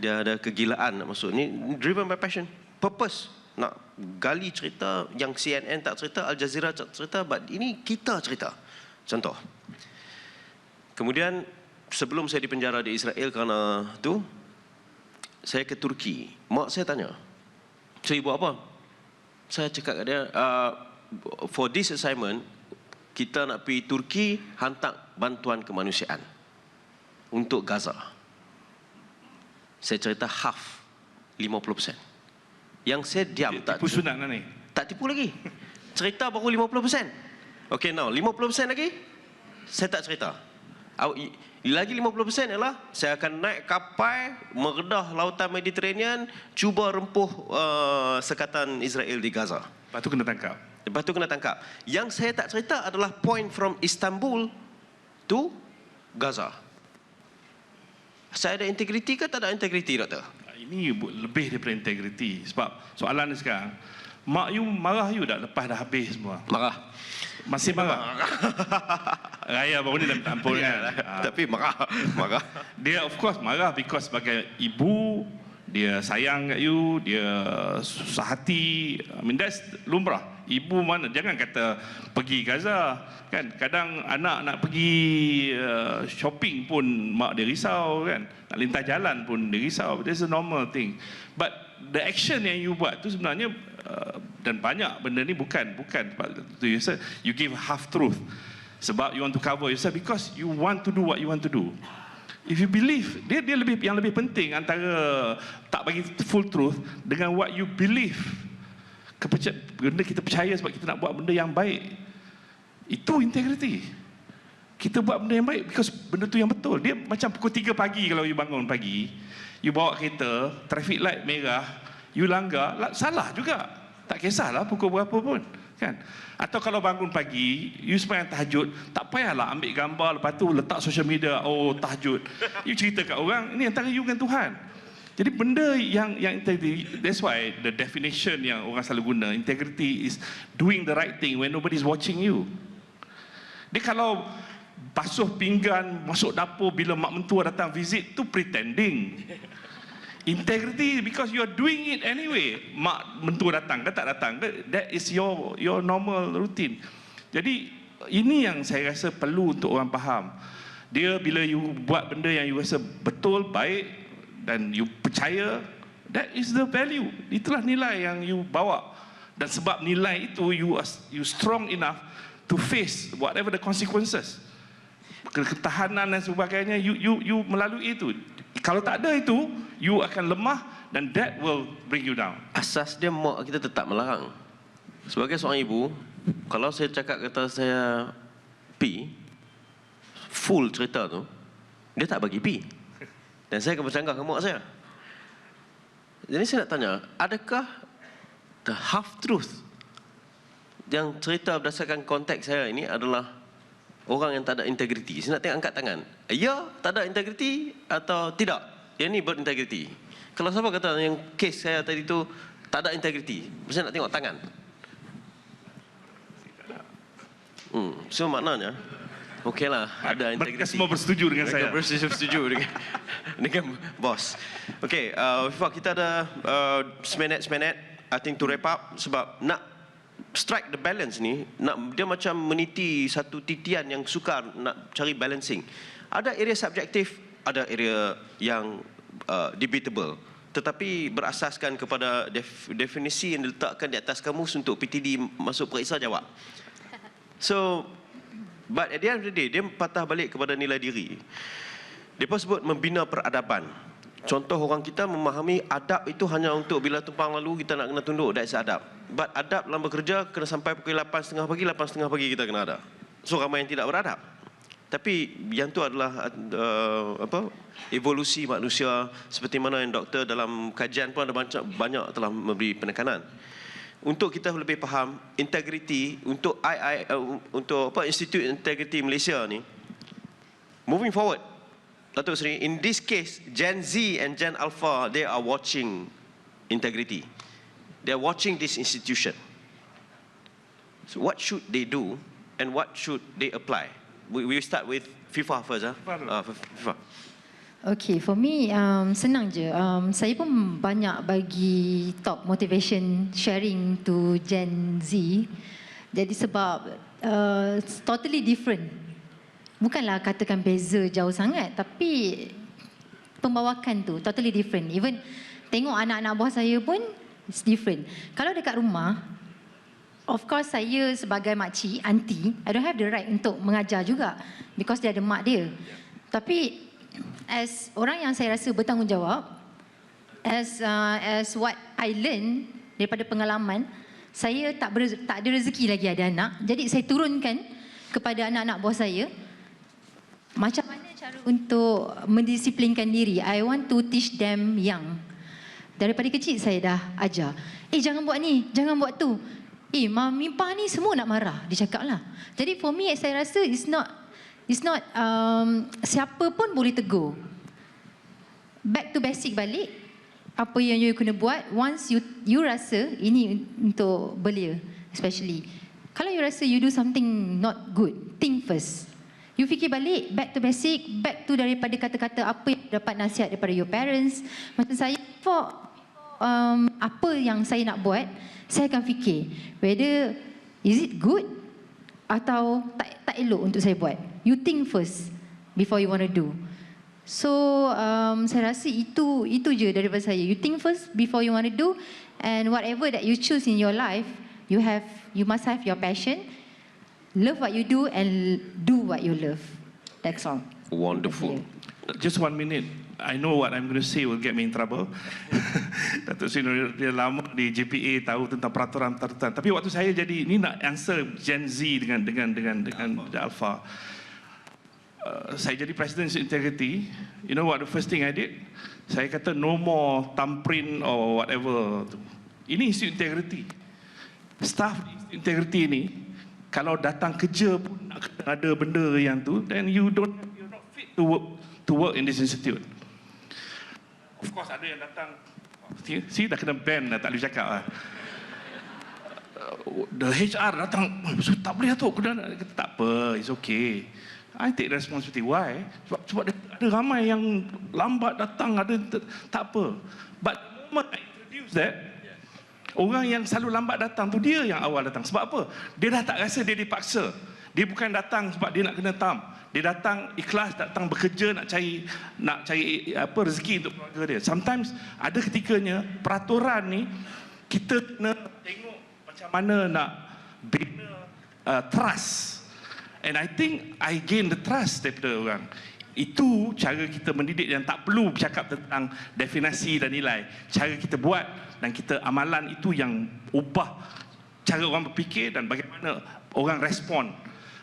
Dia ada kegilaan nak masuk. Ni driven by passion. Purpose. Nak gali cerita yang CNN tak cerita, Al Jazeera tak cerita, but ini kita cerita. Contoh. Kemudian sebelum saya dipenjara di Israel kerana tu, saya ke Turki. Mak saya tanya, so ibu apa? Saya cakap kat dia, for this assignment, kita nak pergi Turki hantar bantuan kemanusiaan untuk Gaza. Saya cerita half, 50%. Yang saya diam. Tipu sunat lah ni. Tak tipu lagi. Cerita baru 50%. Okay, now 50% lagi, saya tak cerita. Lagi 50% ialah saya akan naik kapal meredah lautan Mediterranean, cuba rempuh sekatan Israel di Gaza. Lepas tu kena tangkap. Lepas tu kena tangkap. Yang saya tak cerita adalah point from Istanbul to Gaza. Saya ada integriti ke tak ada integriti, doktor? Ini lebih daripada integriti. Sebab soalan ni sekarang, mak you marah you dah lepas dah habis semua? Marah. Masih marah? Raya baru ni dah minta ampun kan? Tapi marah. Dia of course marah because sebagai ibu, dia sayang kat you, dia susah hati. I mean that's lumrah. Ibu mana, jangan kata pergi Gaza kan, kadang anak nak pergi shopping pun mak dia risau kan, nak lintas jalan pun dia risau. That's a normal thing. But the action yang you buat tu sebenarnya dan banyak benda ni bukan you give half truth sebab you want to cover yourself because you want to do what you want to do. If you believe, dia yang lebih penting antara tak bagi full truth dengan what you believe. Benda kita percaya sebab kita nak buat benda yang baik. Itu integrity. Kita buat benda yang baik because benda tu yang betul. Dia macam pukul 3 pagi kalau you bangun pagi, you bawa kereta, traffic light merah, you langgar, salah juga. Tak kisahlah pukul berapa pun. Kan? Atau kalau bangun pagi, you sembahyang tahajud, tak payahlah ambil gambar lepas tu letak social media, oh tahajud. You cerita kat orang, ini antara you dengan Tuhan. Jadi benda yang integrity, that's why the definition yang orang selalu guna, integrity is doing the right thing when nobody's watching you. Dia kalau basuh pinggan, masuk dapur bila mak mentua datang visit, tu pretending. Integrity because you are doing it anyway. Mak mentua datang ke tak datang, that is your normal routine. Jadi ini yang saya rasa perlu untuk orang faham. Dia bila you buat benda yang you rasa betul, baik dan you percaya, that is the value. Itulah nilai yang you bawa. Dan sebab nilai itu you strong enough to face whatever the consequences. Ketahanan dan sebagainya, you melalui itu. Kalau tak ada itu, you akan lemah dan that will bring you down. Asas dia mak kita tetap melarang. Sebagai seorang ibu, kalau saya cakap kata saya pi, full cerita tu, dia tak bagi pi. Dan saya akan bercanggah ke mak saya. Jadi saya nak tanya, adakah the half truth yang cerita berdasarkan konteks saya ini adalah orang yang tak ada integriti? Saya nak tengok angkat tangan. Ya, tak ada integriti atau tidak? Yang ni berintegriti. Kalau siapa kata yang kes saya tadi tu tak ada integriti, saya nak tengok tangan. So maknanya okeylah, ada integriti. Mereka semua bersetuju dengan saya. Mereka bersetuju dengan bos. Okey, Wifak, kita ada seminit I think to wrap up, sebab nak strike the balance ni, dia macam meniti satu titian yang sukar nak cari balancing. Ada area subjektif, ada area yang debatable, tetapi berasaskan kepada definisi yang diletakkan di atas kamus untuk PTD masuk periksa jawab. So, but at the end of the day, dia patah balik kepada nilai diri. Dia sebut membina peradaban. Contoh, orang kita memahami adab itu hanya untuk bila tumpang lalu kita nak kena tunduk, that's adab. But adab dalam bekerja kena sampai pukul 8.30 pagi, 8.30 pagi kita kena ada. So ramai yang tidak beradab. Tapi yang tu adalah evolusi manusia, seperti mana yang doktor dalam kajian pun ada banyak telah memberi penekanan. Untuk kita lebih faham integriti, untuk Institut Integriti Malaysia ni, moving forward, Datuk Seri, in this case, Gen Z and Gen Alpha, they are watching integrity. They are watching this institution. So what should they do and what should they apply? We start with FIFA first. FIFA. Okay, for me, senang je. Saya pun banyak bagi top motivation sharing to Gen Z. Jadi sebab totally different. Bukanlah katakan beza jauh sangat, tapi pembawakan tu totally different. Even tengok anak-anak buah saya pun it's different. Kalau dekat rumah, of course saya sebagai makcik, auntie, I don't have the right untuk mengajar juga because dia ada mak dia. Tapi as orang yang saya rasa bertanggungjawab, as what I learn daripada pengalaman, saya tak ada rezeki lagi ada anak. Jadi saya turunkan kepada anak-anak buah saya macam mana cara untuk mendisiplinkan diri. I want to teach them young. Daripada kecil saya dah ajar. Jangan buat ni, jangan buat tu. Mami pa ni semua nak marah. Dia cakap lah. Jadi for me, saya rasa it's not siapa pun boleh tegur. Back to basic balik. Apa yang you kena buat, once you rasa ini untuk belia, especially. Kalau you rasa you do something not good, think first. You fikir balik, back to basic, back to daripada kata-kata apa yang dapat nasihat daripada your parents. Macam saya, apa yang saya nak buat, saya akan fikir whether is it good atau tak elok untuk saya buat. You think first before you want to do. So saya rasa itu je daripada saya. You think first before you want to do, and whatever that you choose in your life, you must have your passion. Love what you do and do what you love. That's all. Wonderful. Just 1 minute. I know what I'm going to say will get me in trouble. Datuk Seri dia lama di JPA, tahu tentang peraturan-peraturan. Tapi waktu saya jadi ni nak answer Gen Z dengan Alpha. Saya jadi President Integrity. You know what the first thing I did? Saya kata no more thumbprint or whatever. Ini Institute Integrity. Staff di Integrity ni, kalau datang kerja pun nak ada benda yang tu, then you're not fit to work in this institute. Of course ada yang datang, see dah kena ban dah, tak boleh cakap lah. The HR datang, tak boleh tu, kata tak apa, it's okay. I take responsibility. Why? Sebab ada ramai yang lambat datang, ada tak apa. But the moment I introduce that, orang yang selalu lambat datang tu dia yang awal datang. Sebab apa? Dia dah tak rasa dia dipaksa. Dia bukan datang sebab dia nak kena tam. Dia datang ikhlas, datang bekerja, nak cari rezeki untuk keluarga dia. Sometimes ada ketikanya peraturan ni kita kena tengok macam mana nak bina trust. And I think I gain the trust daripada orang. Itu cara kita mendidik dan tak perlu bercakap tentang definisi dan nilai. Cara kita buat dan kita amalan itu yang ubah cara orang berfikir dan bagaimana orang respon.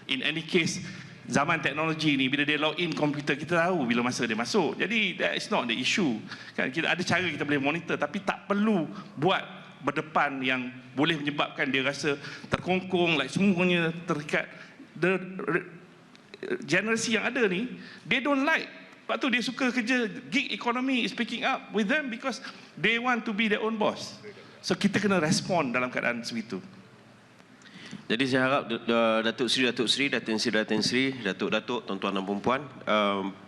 In any case, zaman teknologi ni bila dia log in komputer, kita tahu bila masa dia masuk. Jadi that is not the issue. Kan kita ada cara kita boleh monitor, tapi tak perlu buat berdepan yang boleh menyebabkan dia rasa terkongkong, like semuanya terikat. Generasi yang ada ni, they don't like. Sebab tu dia suka kerja gig economy is picking up with them because they want to be their own boss. So kita kena respon dalam keadaan segitu. Jadi saya harap Datuk Seri, Datin Seri, Datuk-Datuk, tuan-tuan dan puan-puan,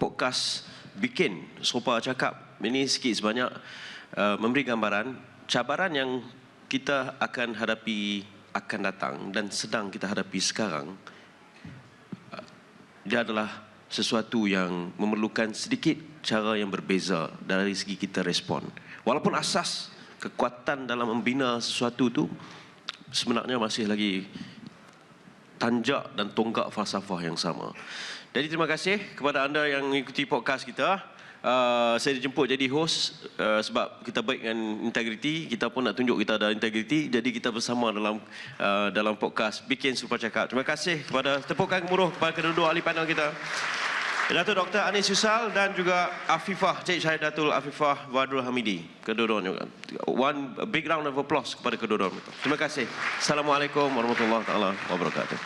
podcast bikin Sopa Cakap ini sikit sebanyak memberi gambaran cabaran yang kita akan hadapi akan datang dan sedang kita hadapi sekarang. Dia adalah sesuatu yang memerlukan sedikit cara yang berbeza dari segi kita respon. Walaupun asas kekuatan dalam membina sesuatu itu sebenarnya masih lagi tanjak dan tonggak falsafah yang sama. Jadi terima kasih kepada anda yang mengikuti podcast kita. Saya dijemput jadi host sebab kita baik dengan integriti. Kita pun nak tunjuk kita ada integriti. Jadi kita bersama dalam podcast Bikin Sopa Cakap. Terima kasih kepada tepukan gemuruh kepada kedua-dua ahli panel kita, Datuk Dr. Anis Yusal dan juga Afifah, Cik Syahidatul Afifah Wadrul Hamidi. Kedua-duanya. One big round of applause kepada kedua-duanya. Terima kasih. Assalamualaikum warahmatullahi wabarakatuh.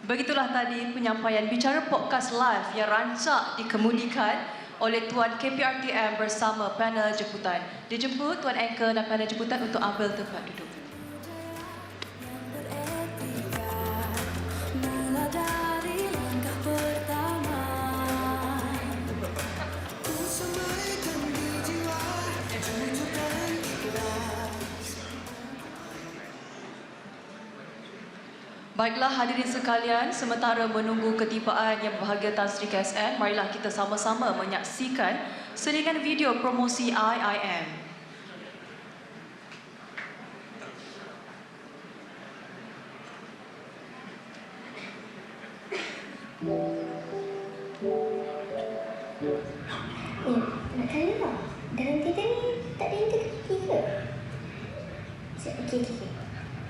Begitulah tadi penyampaian bicara podcast live yang rancak dikemudikan oleh Tuan KPRTM bersama panel jemputan. Dijemput Tuan Anchor dan panel jemputan untuk ambil tempat duduk. Mula dari langkah pertama, ku semaikan di jiwa, tunjukkan ikhlas. Baiklah hadirin sekalian, sementara menunggu ketibaan yang berbahagia Tan Sri KSN, marilah kita sama-sama menyaksikan selingan video promosi IIM. Nak tanya tak? Dalam kita ni tak ada integriti ke? Okey.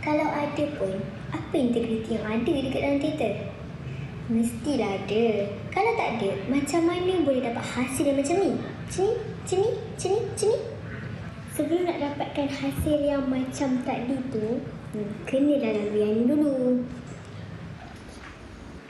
Kalau ada pun, apa integriti yang ada dekat dalam teater? Mestilah ada. Kalau tak ada, macam mana boleh dapat hasil yang macam ni? Macam ni? Sebelum nak dapatkan hasil yang macam tadi tu, kenalah lalui yang ni dulu.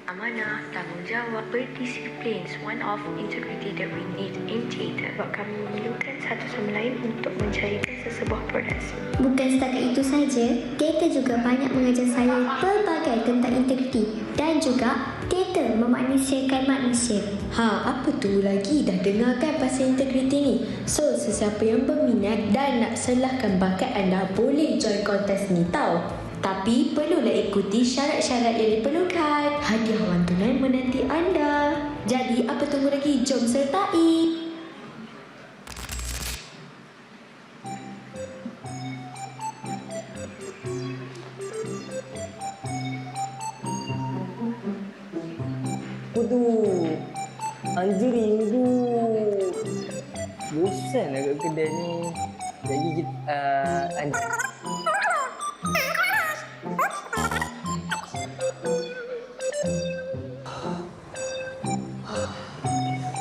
Amanah, tanggungjawab, berdisiplin is one of integrity that we need in theatre. Sebab kami memerlukan satu sama lain untuk mencairkan sesebuah produksi. Bukan setakat itu saja, teater juga banyak mengajar saya pelbagai tentang integriti dan juga teater memanusiakan manusia. Apa tu lagi dah dengarkan pasal integriti ni? So, sesiapa yang berminat dan nak selahkan bakat anda boleh join kontes ni tau. Tapi perlulah ikuti syarat-syarat yang diperlukan. Hadiah wang tunai menanti anda. Jadi apa tunggu lagi? Jom sertai. Anjurin tu. Bosan lah kat kedai ni. Jadi kita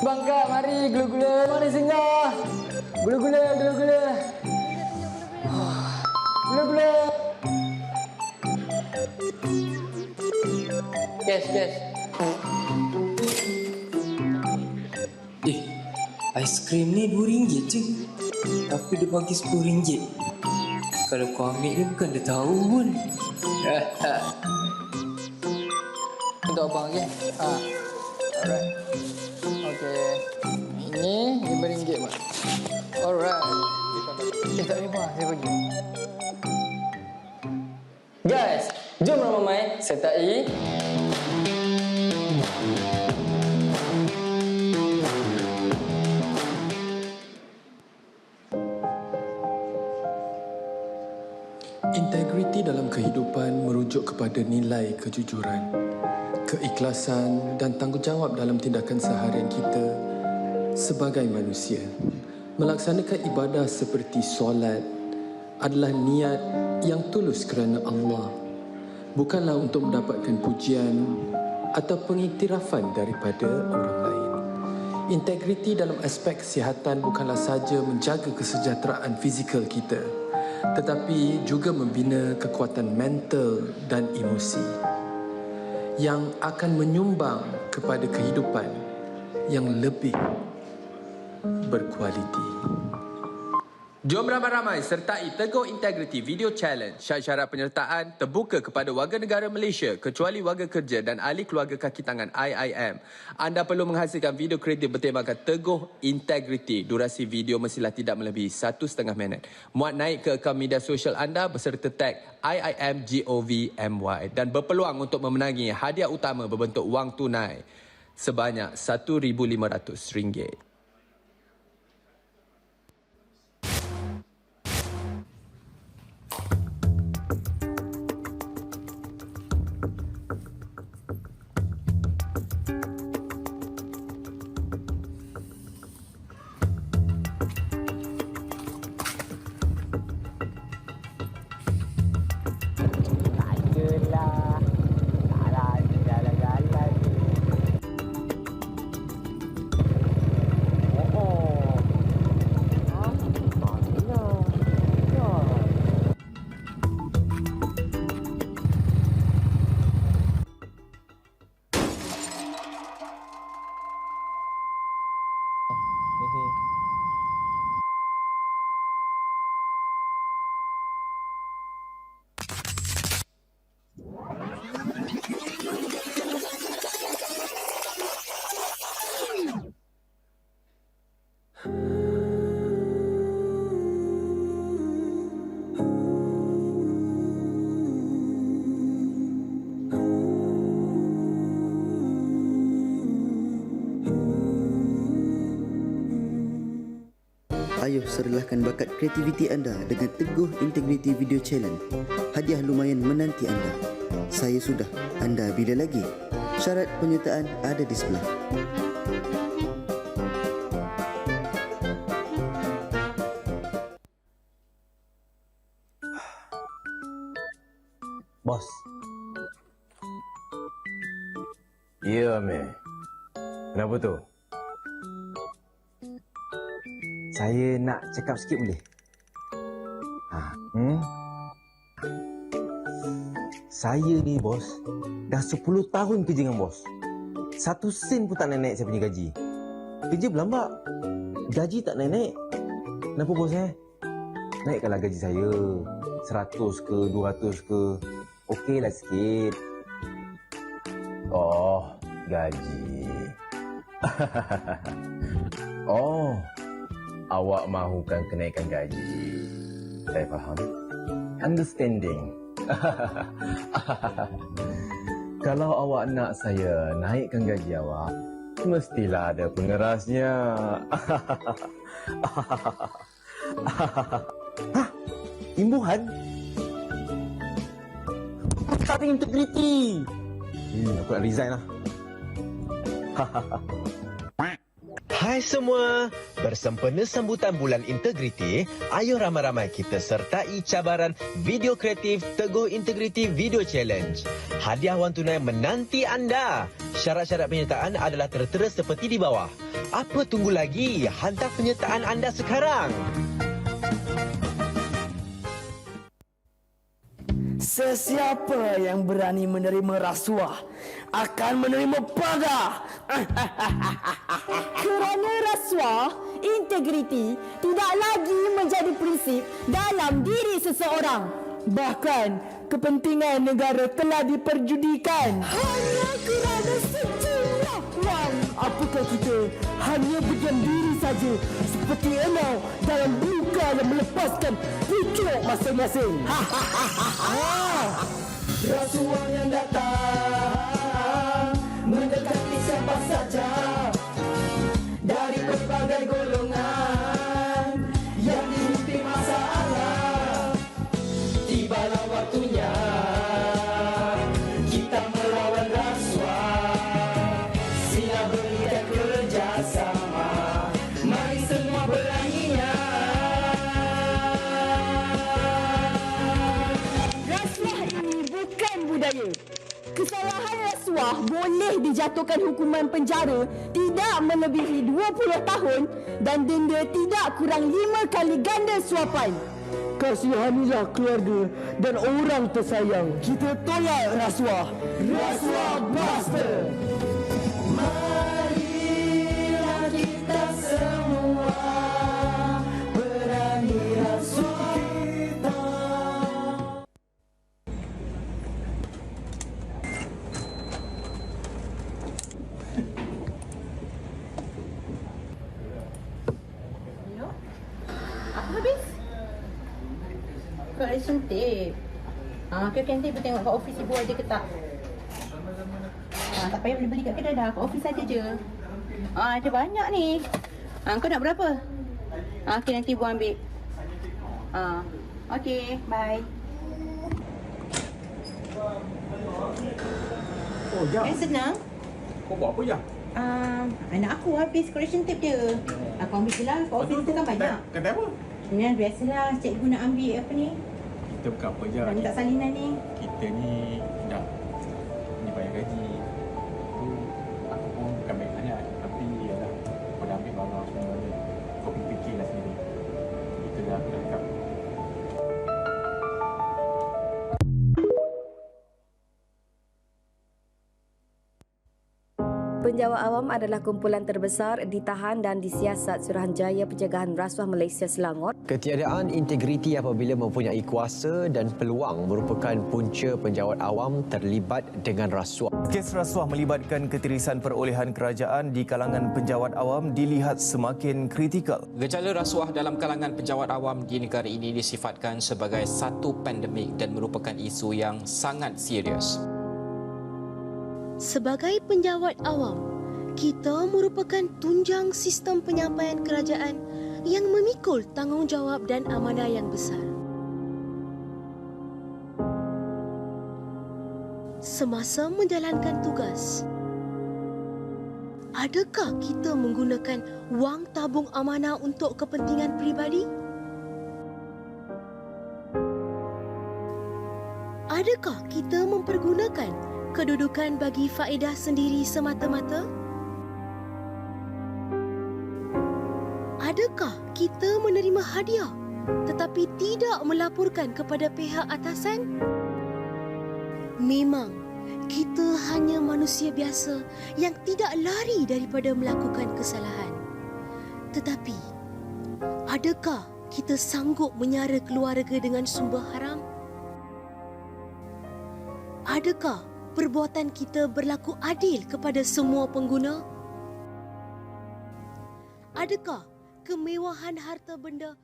Bangka, mari gula-gula. Mari singgah. Gula-gula. Gula-gula. Yes. Aiskrim ni RM2 je. Tapi dia bagi RM10. Kalau kau ambil ni bukan dia tahu pun. Untuk abang, okey? Alright. Okey. Ini RM5, Mak. Alright. Tak boleh, Mak. Saya pergi. Guys, jom ramai-ramai sertai integriti dalam kehidupan merujuk kepada nilai kejujuran. keikhlasan dan tanggungjawab dalam tindakan seharian kita sebagai manusia. Melaksanakan ibadah seperti solat adalah niat yang tulus kerana Allah, bukanlah untuk mendapatkan pujian atau pengiktirafan daripada orang lain. Integriti dalam aspek kesihatan bukanlah sahaja menjaga kesejahteraan fizikal kita, tetapi juga membina kekuatan mental dan emosi yang akan menyumbang kepada kehidupan yang lebih berkualiti. Jom ramai-ramai sertai Teguh Integrity Video Challenge. Syarat-syarat penyertaan terbuka kepada warga negara Malaysia kecuali warga kerja dan ahli keluarga kaki tangan IIM. Anda perlu menghasilkan video kreatif bertemakan Teguh Integrity. Durasi video mestilah tidak melebihi 1.5 minit. Muat naik ke akaun media sosial anda beserta tag IIMGOVMY dan berpeluang untuk memenangi hadiah utama berbentuk wang tunai sebanyak RM1,500. Ayuh serlahkan bakat kreativiti anda dengan Teguh Integrity Video Challenge. Hadiah lumayan menanti anda. Saya sudah, anda bila lagi? Syarat penyertaan ada di sebelah. Bos. Ya, meh. Kenapa tu? Saya nak cakap sikit boleh? Saya ni bos, dah 10 tahun kerja dengan bos. 1 sen pun tak naik saya punya gaji. Kerja berlambak, gaji tak naik-naik. Kenapa bos Naikkanlah gaji saya. 100 ke, 200 ke. Okeylah sikit. Oh, gaji. Oh, awak mahukan kenaikan gaji. Saya faham. Understanding. Kalau awak nak saya naikkan gaji awak, mestilah ada pengerasnya. Hah? Imbuhan? Tak ada integriti. Aku nak resign lah. Hai semua, bersempena sambutan bulan integriti, ayo ramai-ramai kita sertai cabaran video kreatif Teguh Integrity Video Challenge. Hadiah wang tunai menanti anda. Syarat-syarat penyertaan adalah tertera seperti di bawah. Apa tunggu lagi? Hantar penyertaan anda sekarang. Sesiapa yang berani menerima rasuah akan menerima pada. Kerana rasuah, integriti tidak lagi menjadi prinsip dalam diri seseorang. Bahkan kepentingan negara telah diperjudikan. Hanya kerana sejumlah wang. Apakah kita hanya berdiam diri saja seperti enau dalam duka yang melepaskan pucuk masing-masing? Rasuah yang datang mendekati siapa saja dari berbagai golongan yang dihimpit masalah. Tibalah waktunya kita melawan rasuah. budaya. Kesalahan rasuah boleh dijatuhkan hukuman penjara tidak melebihi 20 tahun dan denda tidak kurang 5 kali ganda suapan. Kasihanilah keluarga dan orang tersayang. Kita tolak rasuah. Rasuah Buster. Marilah kita semua berani rasuah kita. Apa habis? Correction tape. Correction tape tengok kat office ibu ada ke tak? Tak payah beli kat kedai dah. Kat office ada je. Ada banyak ni. Kau nak berapa? Okey, nanti ibu ambil. Okey, bye. Oh, Jam. Senang. Kau buat apa, Jam? Anak aku habis correction tape dia. Aku ambil je lah. Kat office tu kan banyak. Kata apa? Ni biasalah cikgu nak ambil apa ni. Kita bukan apa, Jam. Nak minta salinan ni. Kita ni dah dibayar gaji. Tu aku pun bukan baik sangat. Tapi yalah, kau dah ambil barang semua ni. Kau fikirlah sendiri. Itu dah aku dah cakap. Penjawat awam adalah kumpulan terbesar ditahan dan disiasat Suruhanjaya Pencegahan Rasuah Malaysia Selangor. Ketiadaan integriti apabila mempunyai kuasa dan peluang merupakan punca penjawat awam terlibat dengan rasuah. Kes rasuah melibatkan ketirisan perolehan kerajaan di kalangan penjawat awam dilihat semakin kritikal. Gejala rasuah dalam kalangan penjawat awam di negara ini disifatkan sebagai satu pandemik dan merupakan isu yang sangat serius. Sebagai penjawat awam, kita merupakan tunjang sistem penyampaian kerajaan yang memikul tanggungjawab dan amanah yang besar. Semasa menjalankan tugas, adakah kita menggunakan wang tabung amanah untuk kepentingan peribadi? Adakah kita mempergunakan kedudukan bagi faedah sendiri semata-mata? Adakah kita menerima hadiah tetapi tidak melaporkan kepada pihak atasan? Memang kita hanya manusia biasa yang tidak lari daripada melakukan kesalahan. Tetapi adakah kita sanggup menyara keluarga dengan sumber haram? Adakah perbuatan kita berlaku adil kepada semua pengguna? Adakah kemewahan harta benda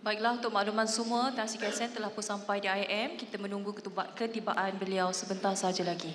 Baiklah, untuk makluman semua, Tan Sri Kesan telah pun sampai di IIM. Kita menunggu ketibaan beliau sebentar saja lagi.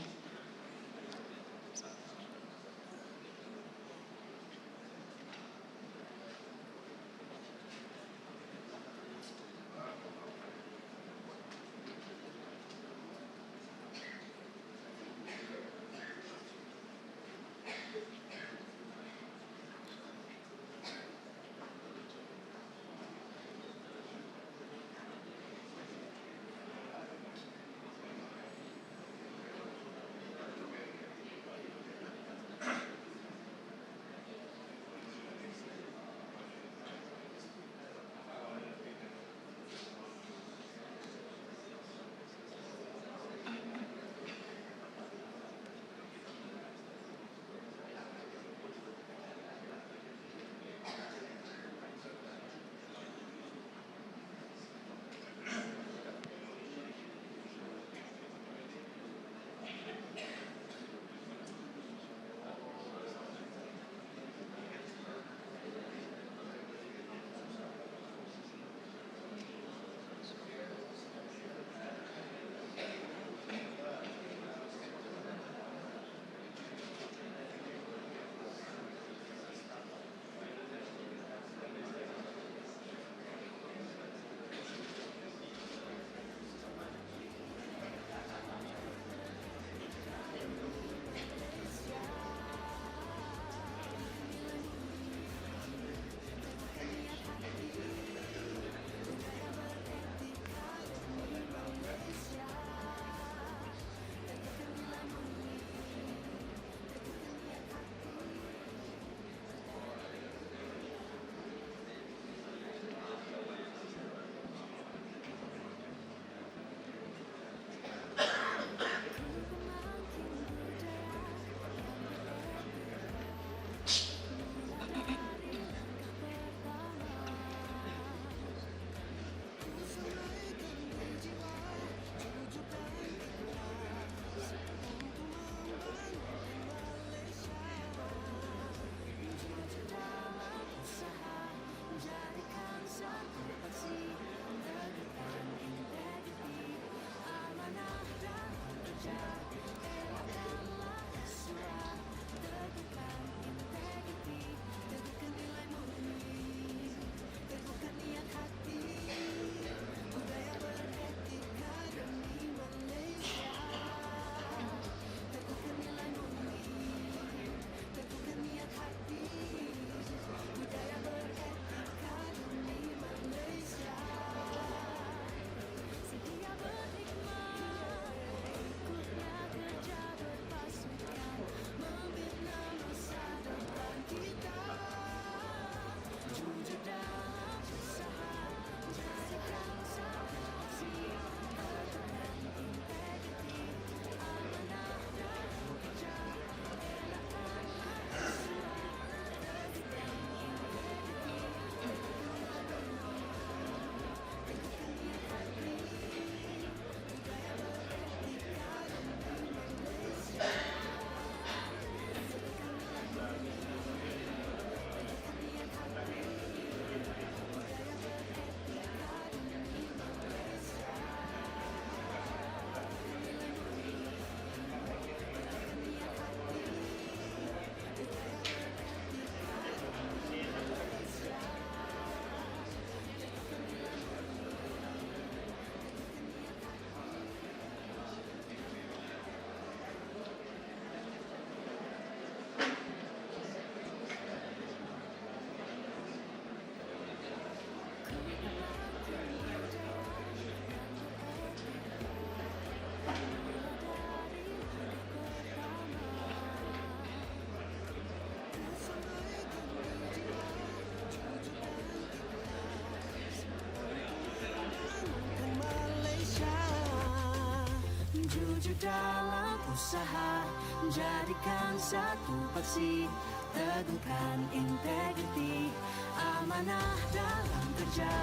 Jujur dalam usaha, jadikan satu paksi, teguhkan integriti, amanah dalam kerja,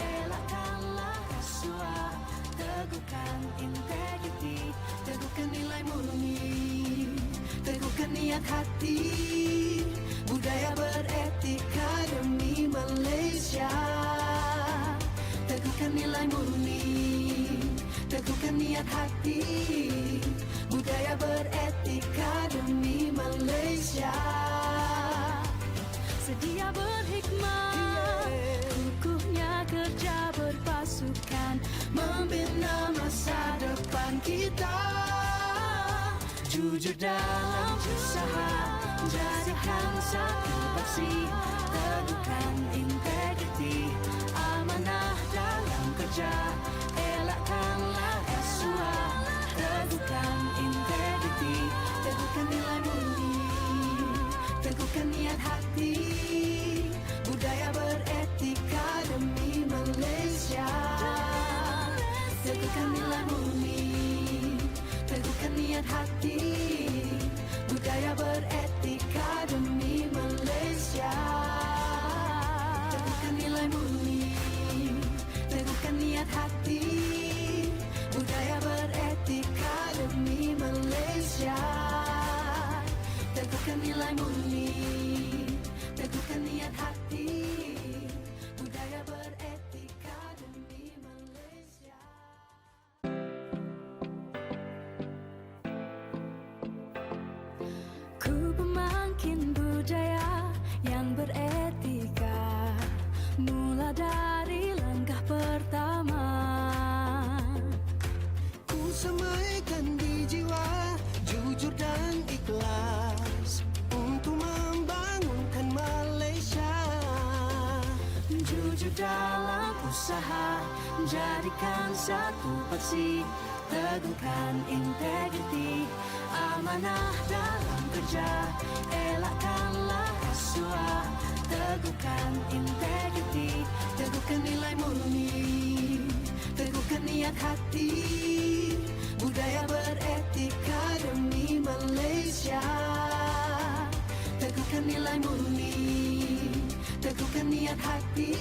elakkanlah rasuah, teguhkan integriti, teguhkan nilai murni, teguhkan niat hati, budaya beretika demi Malaysia. Teguhkan nilai murni, teguhkan niat hati, budaya beretika demi Malaysia. Sedia berhikmat, kukuhnya kerja berpasukan, membina masa depan kita. Jujur dalam usaha, jadikan satu paksi, teguhkan integriti, amanah dalam kerja, elakkanlah rasuah, teguhkan integriti, teguhkan nilai murni, teguhkan niat hati, budaya beretika demi Malaysia. Teguhkan nilai murni, teguhkan niat hati, budaya beretika demi Malaysia. Teguhkan nilai murni, teguhkan niat hati, budaya beretika demi Malaysia. Teguhkan nilai murni, teguhkan niat hati, budaya beretika demi Malaysia. Ku pemangkin budaya yang beretika, mula dari langkah pertama. Ku semaikan di jiwa, jujur dan ikhlas, untuk membangunkan Malaysia. Jujur dalam usaha, jadikan satu paksi, teguhkan integriti, amanah dalam kerja, elakkanlah rasuah, teguhkan integriti, teguhkan nilai murni, teguhkan niat hati, budaya beretika demi Malaysia. Teguhkan nilai murni, teguhkan niat hati,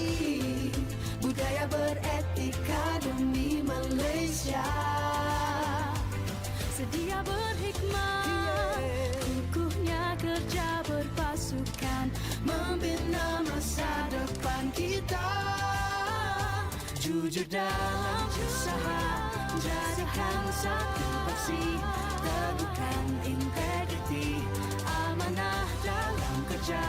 budaya beretika demi Malaysia. Sedia berhikmat, kukuhnya kerja berpasukan, membina masa depan kita. Jujur dalam usaha, jadikan satu paksi, teguhkan integriti, amanah dalam kerja,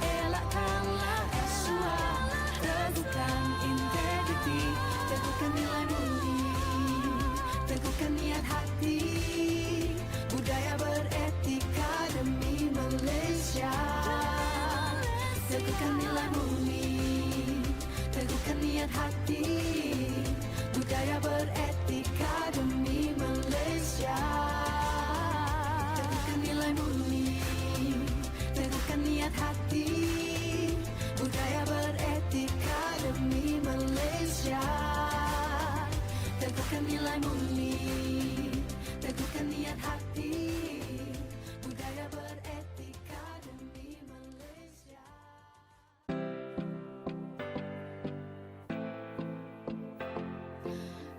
elakkanlah rasuah, teguhkan integriti, teguhkan nilai murni, teguhkan niat hati, budaya beretika demi Malaysia. Teguhkan nilai murni, teguhkan niat hati, budaya beretika demi Malaysia. Teguhkan nilai murni, teguhkan niat hati, budaya beretika demi Malaysia. Teguhkan nilai murni, teguhkan niat hati, budaya beretika demi Malaysia.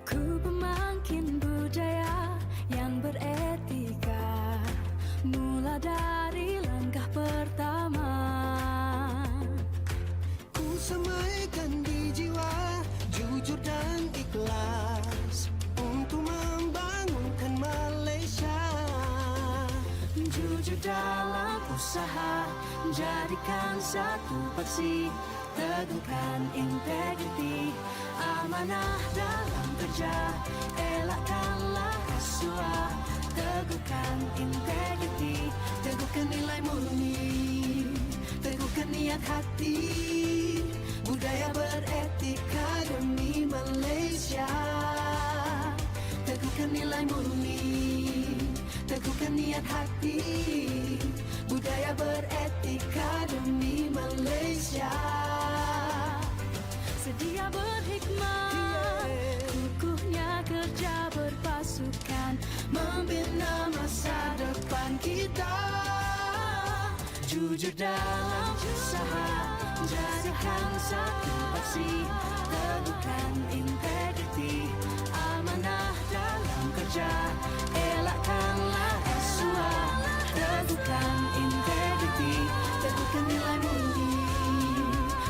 Ku pemangkin budaya yang beretika, mula dari langkah pertama. Ku semaikan di jiwa, jujur dan ikhlas, untuk membangunkan Malaysia. Jujur dalam usaha, jadikan satu paksi, teguhkan integriti, amanah dalam kerja, elakkanlah rasuah, teguhkan integriti, teguhkan nilai murni, teguhkan niat hati, budaya beretika demi Malaysia. Teguhkan nilai murni, teguhkan niat hati, budaya beretika demi Malaysia. Sedia berhikmat, kukuhnya kerja berpasukan, jujur dalam usaha, jadikan satu paksi, teguhkan integriti, amanah dalam kerja, elakkanlah rasuah, teguhkan integriti, teguhkan nilai murni,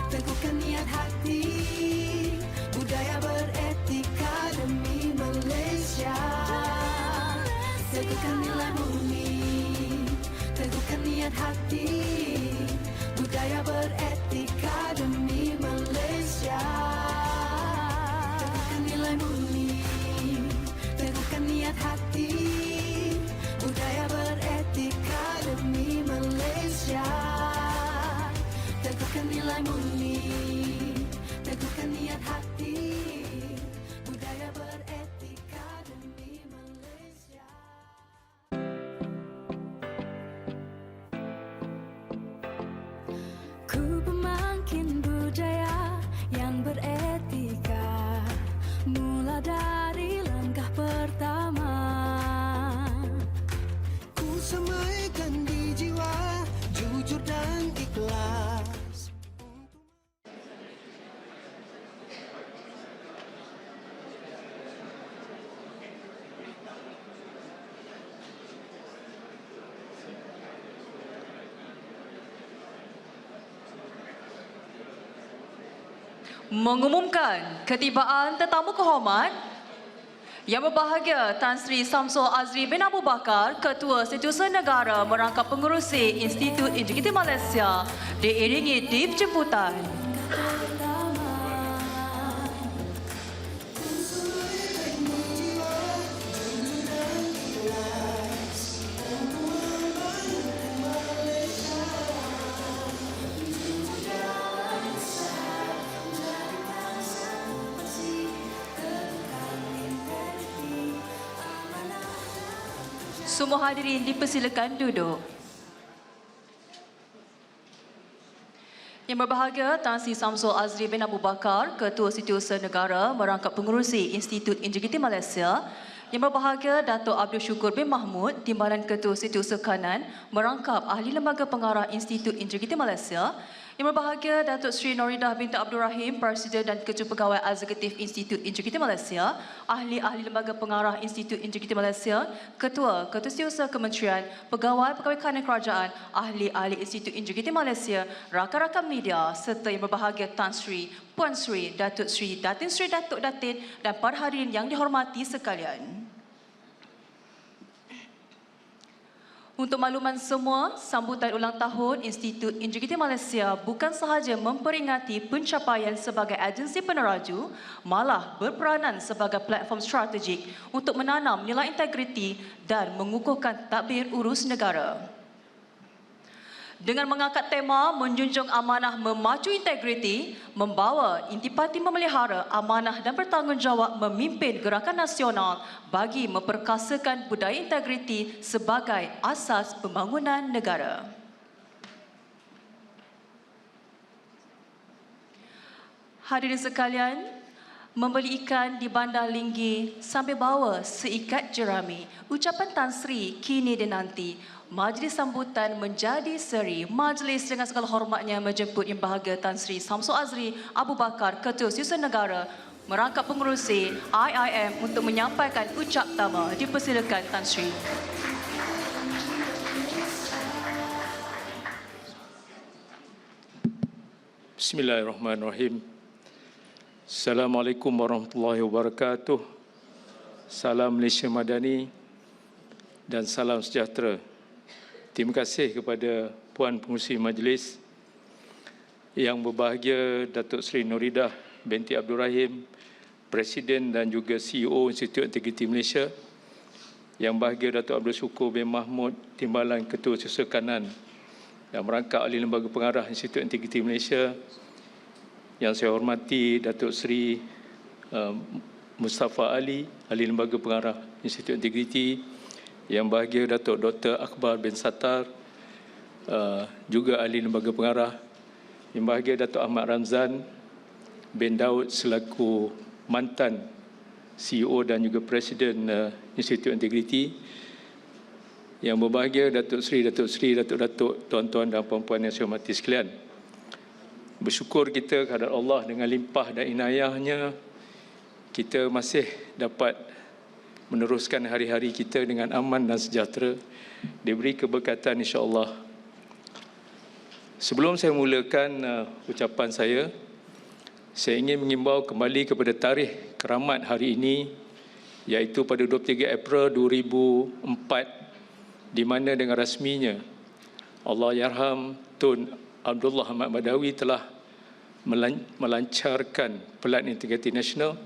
teguhkan niat hati, budaya beretika demi Malaysia. Teguhkan nilai murni, teguhkan niat hati, budaya beretika demi Malaysia. Teguhkan nilai murni, teguhkan niat hati, budaya beretika demi Malaysia. Teguhkan nilai murni, teguhkan niat hati, budaya beretika demi Malaysia. Ku pemangkin budaya yang beretika, mula dari langkah pertama. Ku semaikan di jiwa, jujur dan ikhlas. Mengumumkan ketibaan tetamu kehormat yang berbahagia Tan Sri Samsul Azri bin Abu Bakar, Ketua Setiausaha Negara Merangkap Pengerusi Institut Integriti Malaysia, diiringi tim jemputan. Semua hadirin dipersilakan duduk. Yang berbahagia Tan Sri Samsul Azri bin Abu Bakar, Ketua Setiausaha Negara Merangkap Pengerusi Institut Integriti Malaysia. Yang berbahagia Datuk Abdul Syukur bin Mahmud, Timbalan Ketua Setiausaha Kanan Merangkap Ahli Lembaga Pengarah Institut Integriti Malaysia. Yang berbahagia Datuk Sri Noridah binti Abdul Rahim, Presiden dan Ketua Pegawai Eksekutif Institut Integriti Malaysia, Ahli-Ahli Lembaga Pengarah Institut Integriti Malaysia, Ketua Setiausaha Kementerian, Pegawai-Pegawai Kanan Kerajaan, Ahli-Ahli Institut Integriti Malaysia, rakan-rakan media serta yang berbahagia Tan Sri, Puan Sri, Datuk Sri, Datin Sri, Datuk Datin dan para hadirin yang dihormati sekalian. Untuk makluman semua, sambutan ulang tahun Institut Integriti Malaysia bukan sahaja memperingati pencapaian sebagai agensi peneraju, malah berperanan sebagai platform strategik untuk menanam nilai integriti dan mengukuhkan tadbir urus negara. Dengan mengangkat tema menjunjung amanah memacu integriti, membawa intipati memelihara amanah dan bertanggungjawab memimpin gerakan nasional bagi memperkasakan budaya integriti sebagai asas pembangunan negara. Hadirin sekalian, membeli ikan di Bandar Linggi sambil bawa seikat jerami. Ucapan Tan Sri kini dan nanti. Majlis sambutan menjadi seri. Majlis dengan segala hormatnya menjemput Yang Berbahagia Tan Sri Samsul Azri Abu Bakar, Ketua Setiausaha Negara Merangkap Pengerusi IIM untuk menyampaikan ucap tama. Dipersilakan Tan Sri. Bismillahirrahmanirrahim. Assalamualaikum warahmatullahi wabarakatuh. Salam Malaysia Madani dan salam sejahtera. Terima kasih kepada Puan Pengerusi Majlis, Yang Berbahagia Datuk Seri Noridah binti Abdul Rahim, Presiden dan juga CEO Institut Integriti Malaysia, Yang Berbahagia Datuk Abdul Syukur bin Mahmud, Timbalan Ketua Setiausaha Kanan dan Merangkap Ahli Lembaga Pengarah Institut Integriti Malaysia, yang saya hormati Datuk Seri Mustafa Ali, Ahli Lembaga Pengarah Institut Integriti, Yang Bahagia Datuk Dr. Akbar bin Sattar, juga Ahli Lembaga Pengarah, Yang Bahagia Datuk Ahmad Ramzan bin Daud selaku mantan CEO dan juga Presiden Institut Integriti, Yang berbahagia Datuk Seri, Datuk-Datuk, tuan-tuan dan puan-puan yang saya hormati sekalian. Bersyukur kita kepada Allah dengan limpah dan inayahnya, kita masih dapat meneruskan hari-hari kita dengan aman dan sejahtera, diberi keberkatan insya-Allah. Sebelum saya mulakan ucapan saya ingin mengimbau kembali kepada tarikh keramat hari ini, iaitu pada 23 April 2004, di mana dengan rasminya Allahyarham Tun Abdullah Ahmad Badawi telah melancarkan Pelan Integriti Nasional,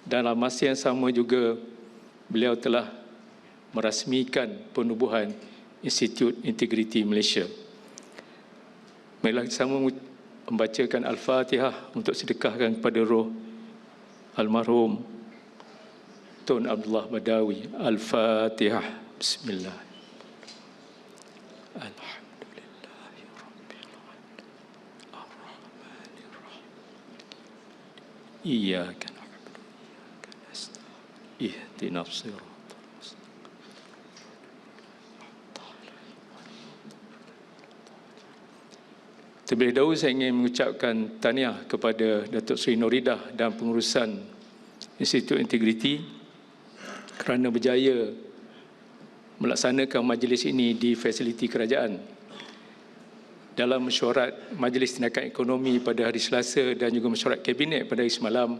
dan dalam masa yang sama juga beliau telah merasmikan penubuhan Institut Integriti Malaysia. Marilah kita sama membacakan Al-Fatihah untuk sedekahkan kepada roh almarhum Tun Abdullah Badawi. Al-Fatihah. Bismillah. Iyyaka na'budu wa iyyaka nasta'in. Ihdinas siratal mustaqim. Terlebih dahulu saya ingin mengucapkan tahniah kepada Datuk Seri Noridah dan pengurusan Institut Integriti kerana berjaya melaksanakan majlis ini di fasiliti kerajaan. Dalam mesyuarat Majlis Tindakan Ekonomi pada hari Selasa dan juga mesyuarat Kabinet pada hari semalam,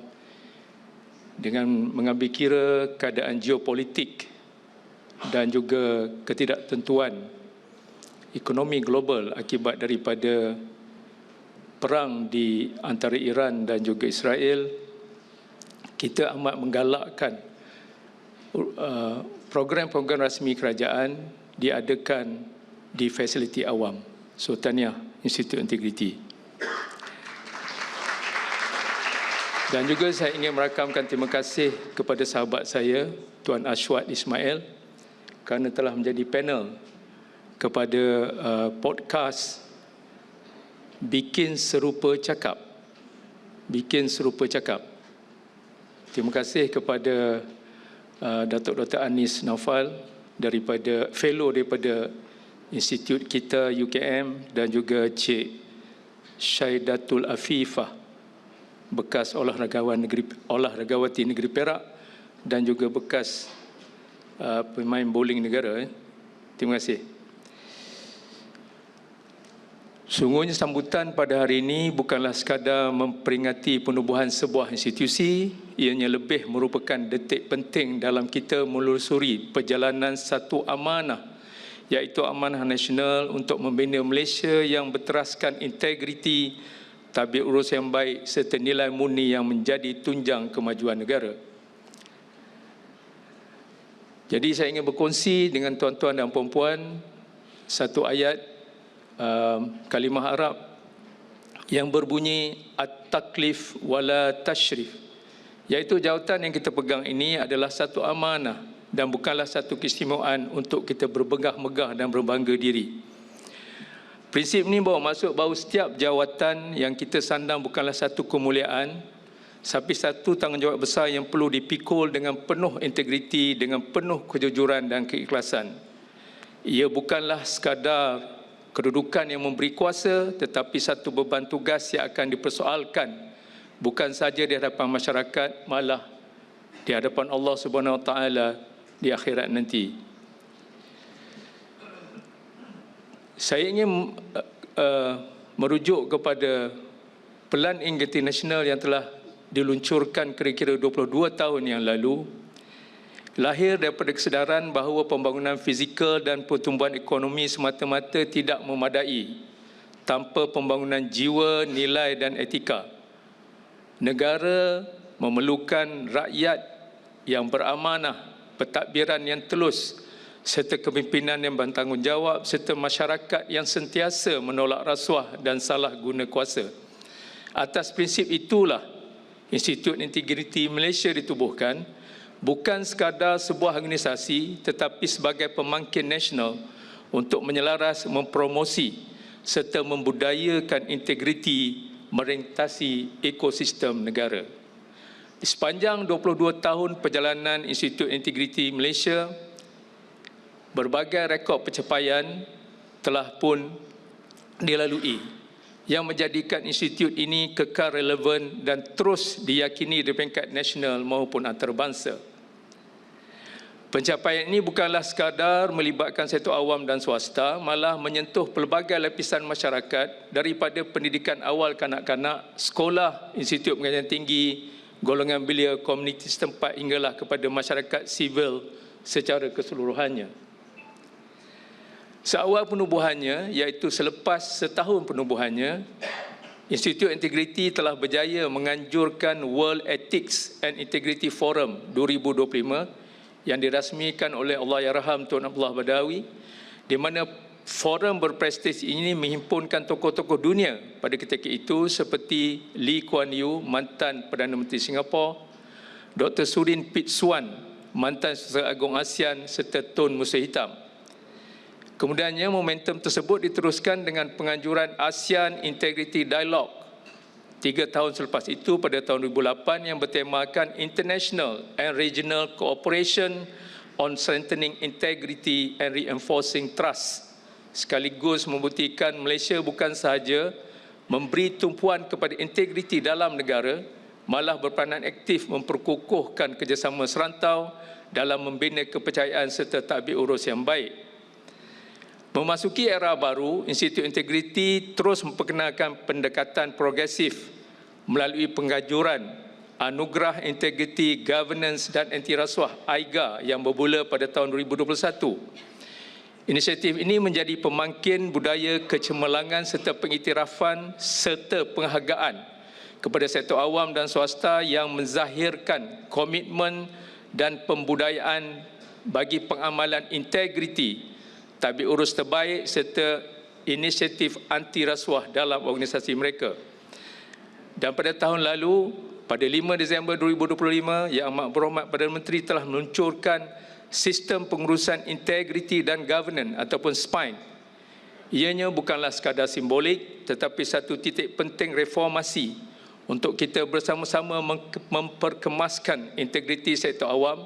dengan mengambil kira keadaan geopolitik dan juga ketidaktentuan ekonomi global akibat daripada perang di antara Iran dan juga Israel, kita amat menggalakkan program-program rasmi kerajaan diadakan di fasiliti awam. So, tahniah Institut Integriti. Dan juga saya ingin merakamkan terima kasih kepada sahabat saya, Tuan Ashwat Ismail, kerana telah menjadi panel kepada podcast Bikin Serupa Cakap. Bikin Serupa Cakap. Terima kasih kepada Datuk Dr. Anis Naufal, fellow daripada institut kita UKM, dan juga Cik Syaidatul Afifah, bekas olahragawati negeri Perak dan juga bekas pemain bowling negara. Terima kasih. Sungguhnya sambutan pada hari ini bukanlah sekadar memperingati penubuhan sebuah institusi, ianya lebih merupakan detik penting dalam kita menelusuri perjalanan satu amanah, iaitu amanah nasional untuk membina Malaysia yang berteraskan integriti, tabik urus yang baik serta nilai murni yang menjadi tunjang kemajuan negara. Jadi saya ingin berkongsi dengan tuan-tuan dan puan-puan satu ayat kalimah Arab yang berbunyi at-taklif wala tashrif, iaitu jawatan yang kita pegang ini adalah satu amanah dan bukanlah satu keistimewaan untuk kita berbegah-megah dan berbangga diri. Prinsip ini bawa maksud bahawa setiap jawatan yang kita sandang bukanlah satu kemuliaan, tapi satu tanggungjawab besar yang perlu dipikul dengan penuh integriti, dengan penuh kejujuran dan keikhlasan. Ia bukanlah sekadar kedudukan yang memberi kuasa, tetapi satu beban tugas yang akan dipersoalkan bukan saja di hadapan masyarakat, malah di hadapan Allah Subhanahu Wa Taala di akhirat nanti. Saya ingin merujuk kepada Pelan Integriti Nasional yang telah diluncurkan kira-kira 22 tahun yang lalu, lahir daripada kesedaran bahawa pembangunan fizikal dan pertumbuhan ekonomi semata-mata tidak memadai tanpa pembangunan jiwa, nilai dan etika. Negara memerlukan rakyat yang beramanah, pentadbiran yang telus, serta kepimpinan yang bertanggungjawab, serta masyarakat yang sentiasa menolak rasuah dan salah guna kuasa. Atas prinsip itulah Institut Integriti Malaysia ditubuhkan, bukan sekadar sebuah organisasi tetapi sebagai pemangkin nasional untuk menyelaras, mempromosi serta membudayakan integriti merentasi ekosistem negara. Di sepanjang 22 tahun perjalanan Institut Integriti Malaysia, Berbagai rekod pencapaian telah pun dilalui yang menjadikan institut ini kekal relevan dan terus diyakini di peringkat nasional maupun antarabangsa. Pencapaian ini bukanlah sekadar melibatkan sektor awam dan swasta, malah menyentuh pelbagai lapisan masyarakat daripada pendidikan awal kanak-kanak, sekolah, institut pengajian tinggi, golongan belia, komuniti setempat hinggalah kepada masyarakat sivil secara keseluruhannya. Seawal penubuhannya, iaitu selepas setahun penubuhannya, Institut Integriti telah berjaya menganjurkan World Ethics and Integrity Forum 2025 yang dirasmikan oleh Allahyarham Tun Abdullah Badawi, di mana forum berprestij ini menghimpunkan tokoh-tokoh dunia pada ketika itu seperti Lee Kuan Yew, mantan Perdana Menteri Singapura, Dr. Surin Pitsuwan, mantan Sutera Agung ASEAN serta Tun Musa Hitam. Kemudiannya momentum tersebut diteruskan dengan penganjuran ASEAN Integrity Dialogue 3 tahun selepas itu pada tahun 2008 yang bertemakan International and Regional Cooperation on Strengthening Integrity and Reinforcing Trust, sekaligus membuktikan Malaysia bukan sahaja memberi tumpuan kepada integriti dalam negara, malah berperanan aktif memperkukuhkan kerjasama serantau dalam membina kepercayaan serta tadbir urus yang baik. Memasuki era baru, Institut Integriti terus memperkenalkan pendekatan progresif melalui penganjuran Anugerah Integrity Governance dan Anti Rasuah AIGA yang bermula pada tahun 2021. Inisiatif ini menjadi pemangkin budaya kecemerlangan serta pengiktirafan serta penghargaan kepada sektor awam dan swasta yang menzahirkan komitmen dan pembudayaan bagi pengamalan integriti, tadbir urus terbaik serta inisiatif anti rasuah dalam organisasi mereka. Dan pada tahun lalu, pada 5 Disember 2025, Yang Amat Berhormat Perdana Menteri telah meluncurkan Sistem Pengurusan Integriti dan Governance ataupun SPINE. Ianya bukanlah sekadar simbolik tetapi satu titik penting reformasi untuk kita bersama-sama memperkemaskan integriti sektor awam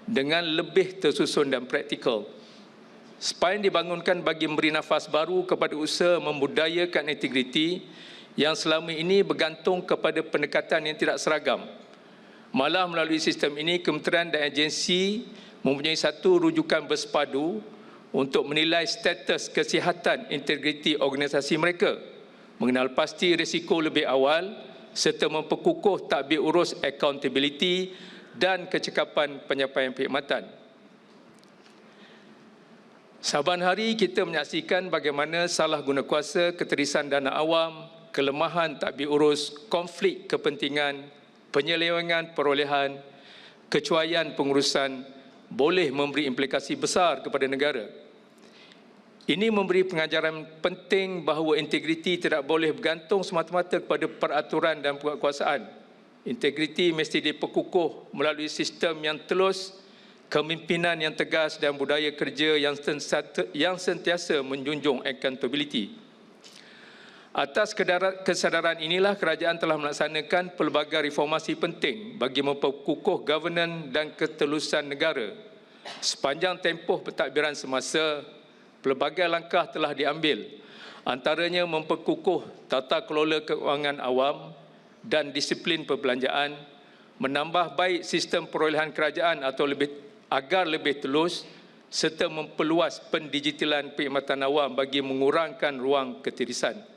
dengan lebih tersusun dan praktikal. SPINE dibangunkan bagi memberi nafas baru kepada usaha membudayakan integriti yang selama ini bergantung kepada pendekatan yang tidak seragam. Malah melalui sistem ini, kementerian dan agensi mempunyai satu rujukan bersepadu untuk menilai status kesihatan integriti organisasi mereka, mengenal pasti risiko lebih awal serta memperkukuh tadbir urus accountability dan kecekapan penyampaian perkhidmatan. Saban hari kita menyaksikan bagaimana salah guna kuasa, keterisan dana awam, kelemahan tadbir urus, konflik kepentingan, penyelewengan perolehan, kecuaian pengurusan boleh memberi implikasi besar kepada negara. Ini memberi pengajaran penting bahawa integriti tidak boleh bergantung semata-mata kepada peraturan dan penguatkuasaan. Integriti mesti diperkukuh melalui sistem yang telus, kepimpinan yang tegas dan budaya kerja yang sentiasa menjunjung accountability. Atas kesadaran inilah kerajaan telah melaksanakan pelbagai reformasi penting bagi memperkukuh governance dan ketelusan negara. Sepanjang tempoh pentadbiran semasa, pelbagai langkah telah diambil, antaranya memperkukuh tata kelola keuangan awam dan disiplin perbelanjaan, menambah baik sistem perolehan kerajaan agar lebih telus serta memperluas pendigitalan perkhidmatan awam bagi mengurangkan ruang ketirisan.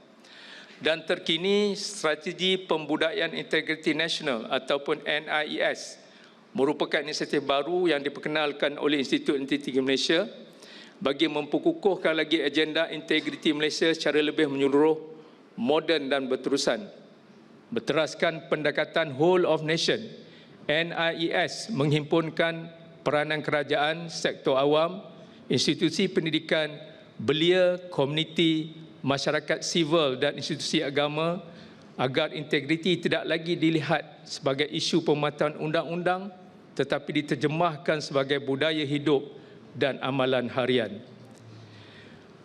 Dan terkini, strategi pembudayaan integriti nasional ataupun NIES merupakan inisiatif baru yang diperkenalkan oleh Institut Integriti Malaysia bagi memperkukuhkan lagi agenda integriti Malaysia secara lebih menyeluruh, moden dan berterusan. Berteraskan pendekatan whole of nation, NIES menghimpunkan peranan kerajaan, sektor awam, institusi pendidikan, belia, komuniti, masyarakat sivil dan institusi agama agar integriti tidak lagi dilihat sebagai isu pematuhan undang-undang tetapi diterjemahkan sebagai budaya hidup dan amalan harian.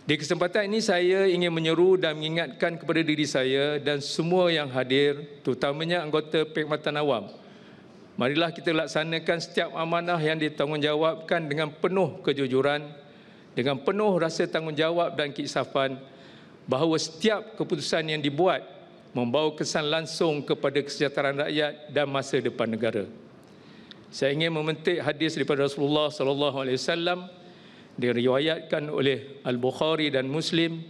Di kesempatan ini saya ingin menyeru dan mengingatkan kepada diri saya dan semua yang hadir, terutamanya anggota perkhidmatan awam, marilah kita laksanakan setiap amanah yang ditanggungjawabkan dengan penuh kejujuran dengan penuh rasa tanggungjawab dan keinsafan bahawa setiap keputusan yang dibuat membawa kesan langsung kepada kesejahteraan rakyat dan masa depan negara. Saya ingin memetik hadis daripada Rasulullah sallallahu alaihi wasallam diriwayatkan oleh Al-Bukhari dan Muslim,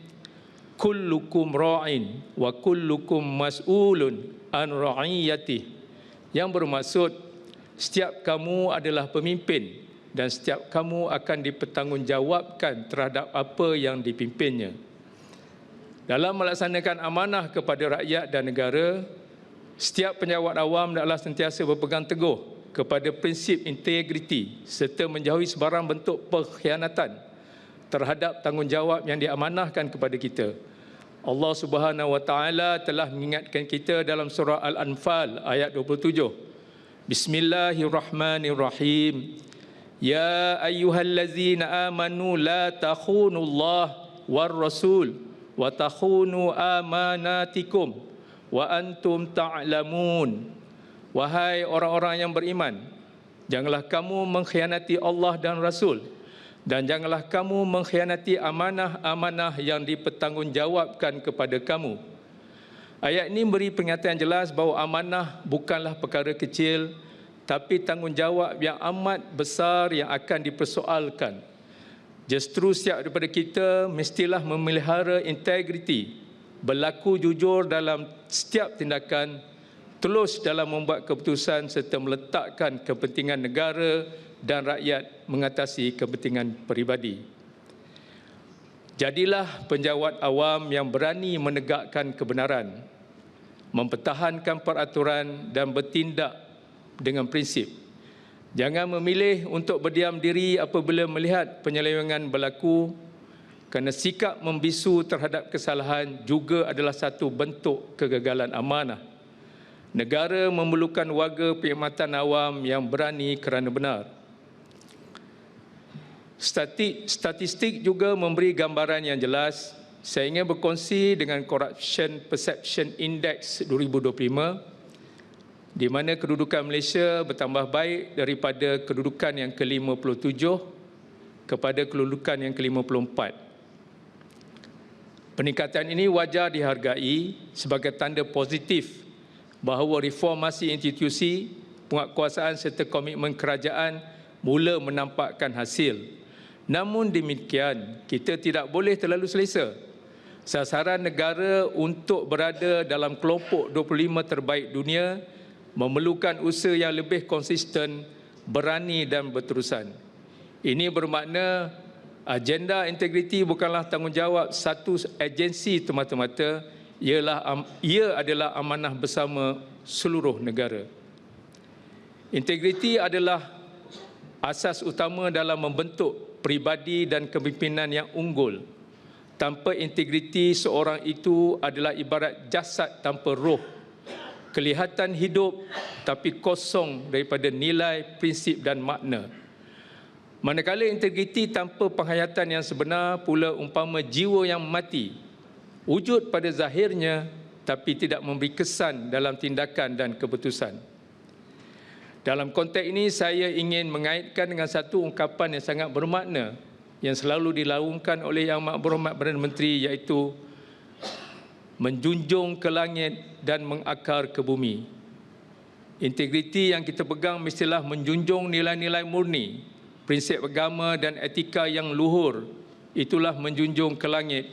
kullukum ra'in wa kullukum mas'ulun an ra'iyati, yang bermaksud setiap kamu adalah pemimpin dan setiap kamu akan dipertanggungjawabkan terhadap apa yang dipimpinnya. Dalam melaksanakan amanah kepada rakyat dan negara, setiap pejabat awam adalah sentiasa berpegang teguh kepada prinsip integriti serta menjauhi sebarang bentuk pengkhianatan terhadap tanggungjawab yang diamanahkan kepada kita. Allah Subhanahu wa taala telah mengingatkan kita dalam surah Al-Anfal ayat 27. Bismillahirrahmanirrahim. Ya ayyuhallazina amanu la takhunullah war rasul wa takhunu amanatikum wa antum ta'lamun. Wahai orang-orang yang beriman, janganlah kamu mengkhianati Allah dan Rasul, dan janganlah kamu mengkhianati amanah-amanah yang dipertanggungjawabkan kepada kamu. Ayat ini beri peringatan jelas bahawa amanah bukanlah perkara kecil, tapi tanggungjawab yang amat besar yang akan dipersoalkan. Justru setiap daripada kita mestilah memelihara integriti, berlaku jujur dalam setiap tindakan, tulus dalam membuat keputusan serta meletakkan kepentingan negara dan rakyat mengatasi kepentingan peribadi. Jadilah penjawat awam yang berani menegakkan kebenaran, mempertahankan peraturan dan bertindak dengan prinsip. Jangan memilih untuk berdiam diri apabila melihat penyelewengan berlaku, kerana sikap membisu terhadap kesalahan juga adalah satu bentuk kegagalan amanah. Negara memerlukan warga perkhidmatan awam yang berani kerana benar. Statistik juga memberi gambaran yang jelas. Saya ingin berkongsi dengan Corruption Perception Index 2025, di mana kedudukan Malaysia bertambah baik daripada kedudukan yang ke-57 kepada kedudukan yang ke-54. Peningkatan ini wajar dihargai sebagai tanda positif bahawa reformasi institusi, penguatkuasaan serta komitmen kerajaan mula menampakkan hasil. Namun demikian, kita tidak boleh terlalu selesa. Sasaran negara untuk berada dalam kelompok 25 terbaik dunia memerlukan usaha yang lebih konsisten, berani dan berterusan. Ini bermakna agenda integriti bukanlah tanggungjawab satu agensi semata-mata, ia adalah amanah bersama seluruh negara. Integriti adalah asas utama dalam membentuk peribadi dan kepimpinan yang unggul. Tanpa integriti, seorang itu adalah ibarat jasad tanpa roh, kelihatan hidup tapi kosong daripada nilai, prinsip dan makna. Manakala integriti tanpa penghayatan yang sebenar pula umpama jiwa yang mati, wujud pada zahirnya tapi tidak memberi kesan dalam tindakan dan keputusan. Dalam konteks ini, saya ingin mengaitkan dengan satu ungkapan yang sangat bermakna yang selalu dilaungkan oleh Yang Amat Berhormat Perdana Menteri, iaitu menjunjung ke langit dan mengakar ke bumi. Integriti yang kita pegang mestilah menjunjung nilai-nilai murni, prinsip agama dan etika yang luhur. Itulah menjunjung ke langit,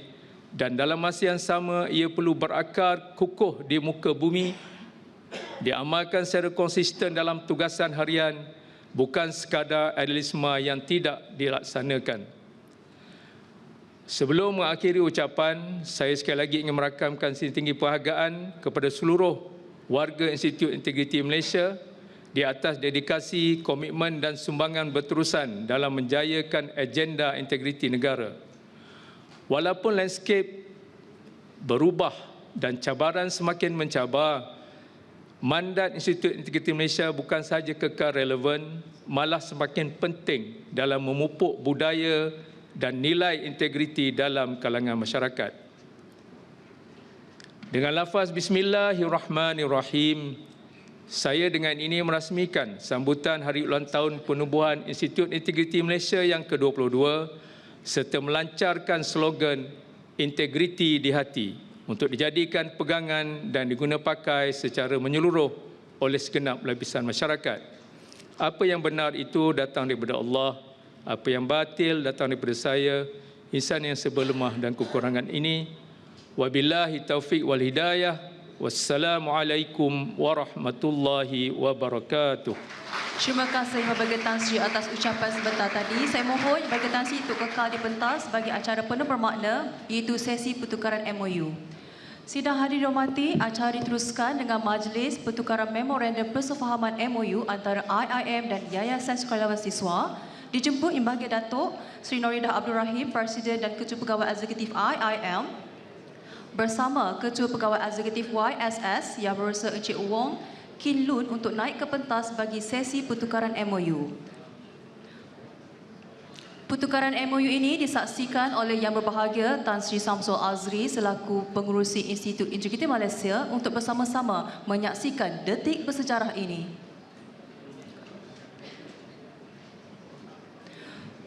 dan dalam masa yang sama ia perlu berakar kukuh di muka bumi, diamalkan secara konsisten dalam tugasan harian, bukan sekadar idealisme yang tidak dilaksanakan. Sebelum mengakhiri ucapan, saya sekali lagi ingin merakamkan setinggi penghargaan kepada seluruh warga Institut Integriti Malaysia di atas dedikasi, komitmen dan sumbangan berterusan dalam menjayakan agenda integriti negara. Walaupun landscape berubah dan cabaran semakin mencabar, mandat Institut Integriti Malaysia bukan sahaja kekal relevan, malah semakin penting dalam memupuk budaya dan nilai integriti dalam kalangan masyarakat. Dengan lafaz Bismillahirrahmanirrahim, saya dengan ini merasmikan sambutan Hari Ulang Tahun Penubuhan Institut Integriti Malaysia yang ke-22 serta melancarkan slogan integriti di hati untuk dijadikan pegangan dan digunapakai secara menyeluruh oleh segenap lapisan masyarakat. Apa yang benar itu datang daripada Allah, apa yang batil datang daripada saya, insan yang berlemah dan kekurangan ini. Wabillahi taufiq wal hidayah. Wassalamualaikum warahmatullahi wabarakatuh. Terima kasih Baginda Tan Sri atas ucapan sebentar tadi. Saya mohon Baginda Tan Sri untuk kekal di pentas bagi acara penuh bermakna iaitu sesi pertukaran MOU. Sidang hadirin dihormati, acara diteruskan dengan majlis pertukaran memorandum persefahaman MOU antara IIM dan Yayasan Sukarelawan Siswa. Dijemput Yang Berbahagia Datuk Sri Noridah Abdul Rahim, Presiden dan Ketua Pegawai Eksekutif IIM, bersama Ketua Pegawai Eksekutif YSS Yang Berhormat Encik Wong Kin Lun untuk naik ke pentas bagi sesi pertukaran MOU. Pertukaran MOU ini disaksikan oleh Yang Berbahagia Tan Sri Samsul Azri selaku Pengerusi Institut Integriti Malaysia untuk bersama-sama menyaksikan detik bersejarah ini.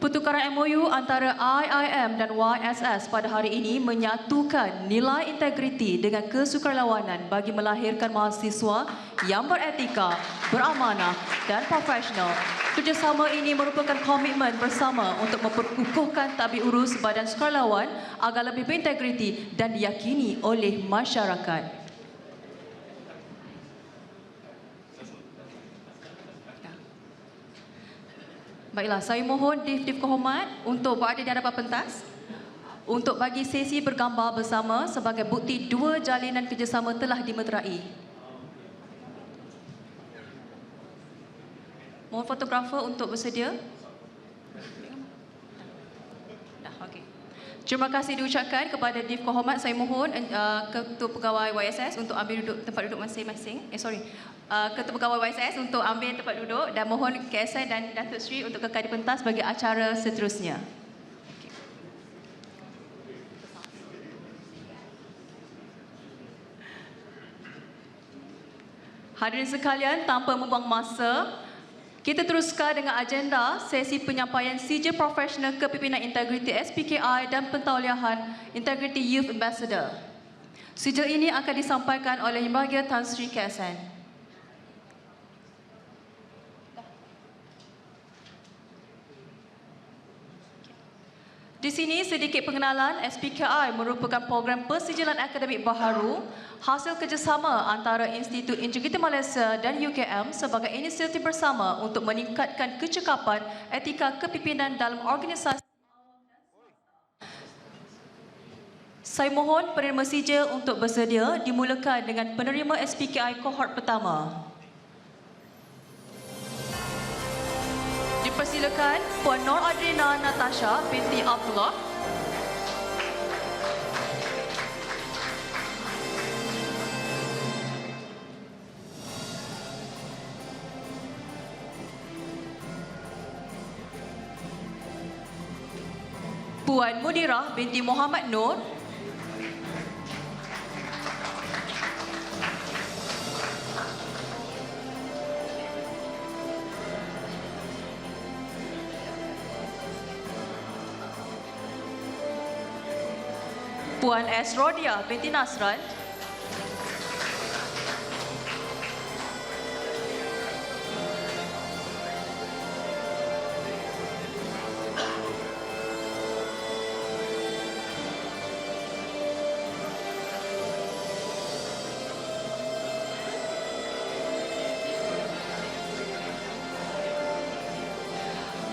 Pertukaran MOU antara IIM dan YSS pada hari ini menyatukan nilai integriti dengan kesukarelawanan bagi melahirkan mahasiswa yang beretika, beramanah dan profesional. Kerjasama ini merupakan komitmen bersama untuk memperkukuhkan tabik urus badan sukarelawan agar lebih berintegriti dan diyakini oleh masyarakat. Baiklah, saya mohon Div Kehormat untuk berada di hadapan pentas untuk bagi sesi bergambar bersama sebagai bukti dua jalinan kerjasama telah dimeterai. Mohon fotografer untuk bersedia. Dah, okey. Terima kasih diucapkan kepada Div Kehormat. Saya mohon Ketua Pegawai YSS untuk ambil tempat duduk masing-masing. Ketua Pegawai YSS untuk ambil tempat duduk dan mohon KSI dan Datuk Seri untuk kekal di pentas bagi acara seterusnya. Hadirin sekalian, tanpa membuang masa, kita teruskan dengan agenda sesi penyampaian sijil profesional kepimpinan integriti SPKI dan pentauliahan Integrity Youth Ambassador. Sijil ini akan disampaikan oleh Yang Berbahagia Tan Sri KSN. Di sini sedikit pengenalan. SPKI merupakan program persijilan akademik baharu hasil kerjasama antara Institut Integriti Malaysia dan UKM sebagai inisiatif bersama untuk meningkatkan kecekapan etika kepimpinan dalam organisasi. Saya mohon penerima sijil untuk bersedia, dimulakan dengan penerima SPKI kohort pertama. Dipersilakan Puan Nur Adrina Natasha binti Abdullah. Puan Mudirah binti Muhammad Nur. Puan S. Rodia binti Nasran.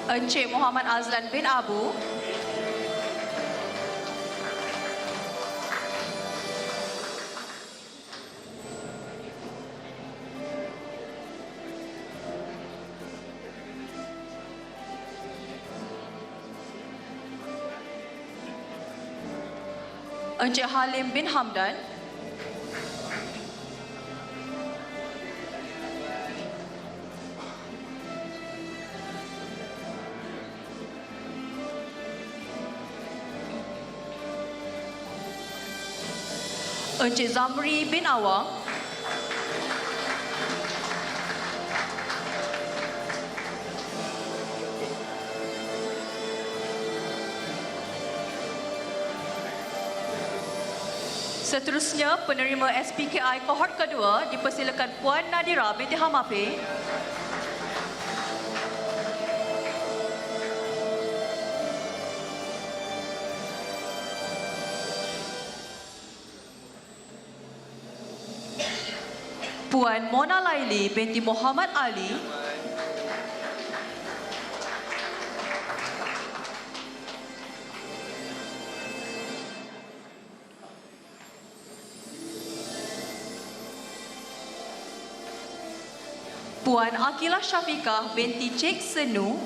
Encik Muhammad Azlan bin Abu. Encik Halim bin Hamdan. Encik Zamri bin Awang. Seterusnya, penerima SPKI kohort kedua dipersilakan Puan Nadira binti Hamape. Puan Mona Laili binti Muhammad Ali. Puan Akilah Syafiqah binti Cik Senu.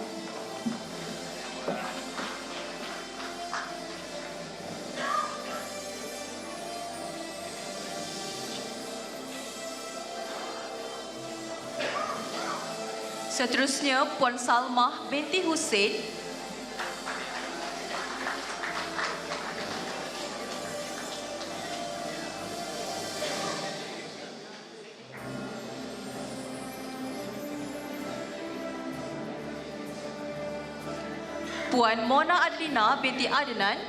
Seterusnya, Puan Salmah binti Hussein. Puan Mona Adlina binti Adnan.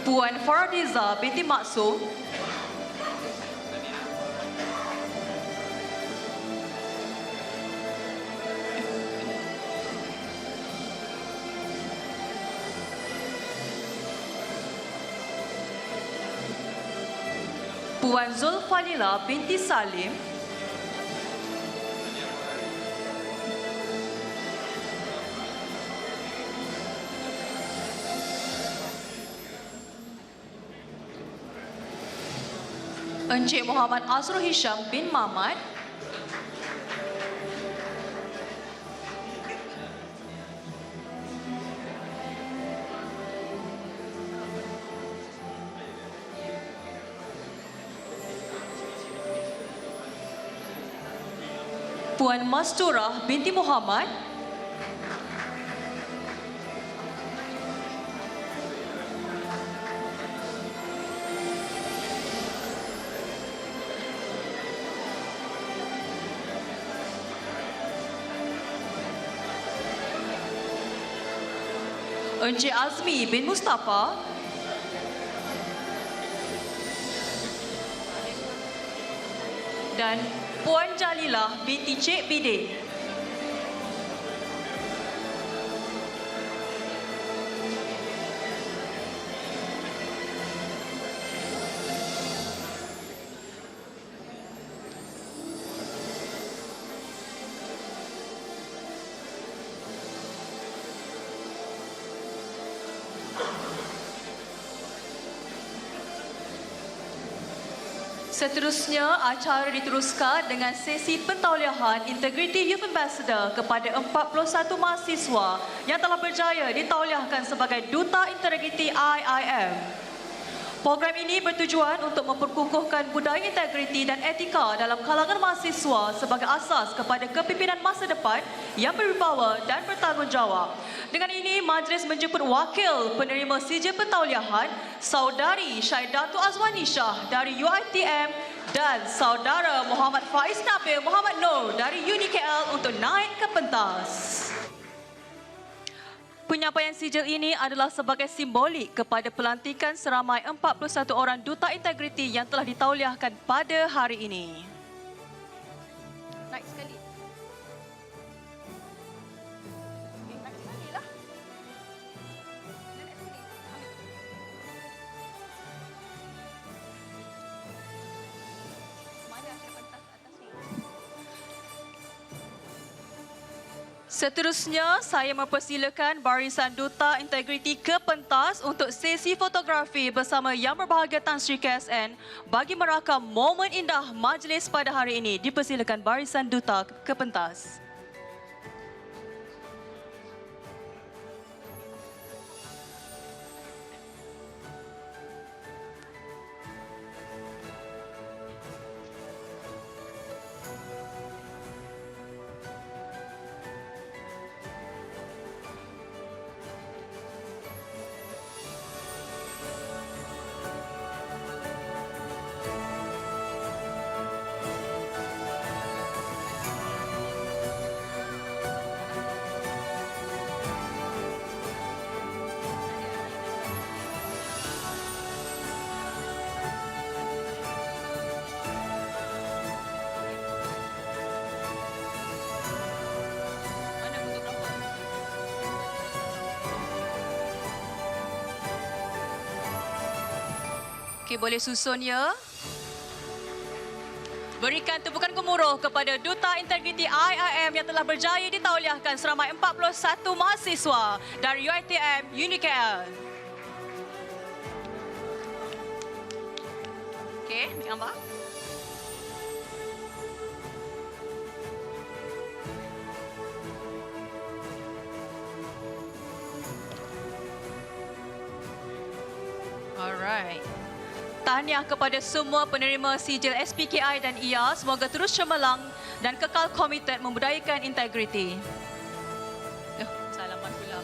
Puan Fardiza binti Maksum. Puan Zulfalila binti Salim. Encik Muhammad Azrul Hisham bin Mamat. Puan Masturah binti Muhammad. Encik Azmi bin Mustafa. Dan Puan Jalilah binti Cik Bidin. Seterusnya, acara diteruskan dengan sesi pentauliahan Integrity Youth Ambassador kepada 41 mahasiswa yang telah berjaya ditauliahkan sebagai Duta Integriti IIM. Program ini bertujuan untuk memperkukuhkan budaya integriti dan etika dalam kalangan mahasiswa sebagai asas kepada kepimpinan masa depan yang berwibawa dan bertanggungjawab. Dengan ini, majlis menjemput wakil penerima sijil pentauliahan, Saudari Syaidatu Azwani Shah dari UiTM dan Saudara Muhammad Faiz Nabil Muhammad Nur dari UniKL untuk naik ke pentas. Penyampaian sijil ini adalah sebagai simbolik kepada pelantikan seramai 41 orang duta integriti yang telah ditauliahkan pada hari ini. Naik sekali. Naik sekali lah. Naik sekali. Mana ada pentas atas ni? Seterusnya, saya mempersilakan Barisan Duta Integriti ke pentas untuk sesi fotografi bersama Yang Berbahagia Tan Sri KSN bagi merakam momen indah majlis pada hari ini. Dipersilakan Barisan Duta ke pentas. Okey, boleh susun ya. Berikan tepukan gemuruh kepada Duta Integriti IIM yang telah berjaya ditauliahkan seramai 41 mahasiswa dari UiTM UniKL. Okey, ambil gambar. Alright. Tahniah kepada semua penerima sijil SPKI dan IA. Semoga terus cemerlang dan kekal komited membudayakan integriti. Salaman pula.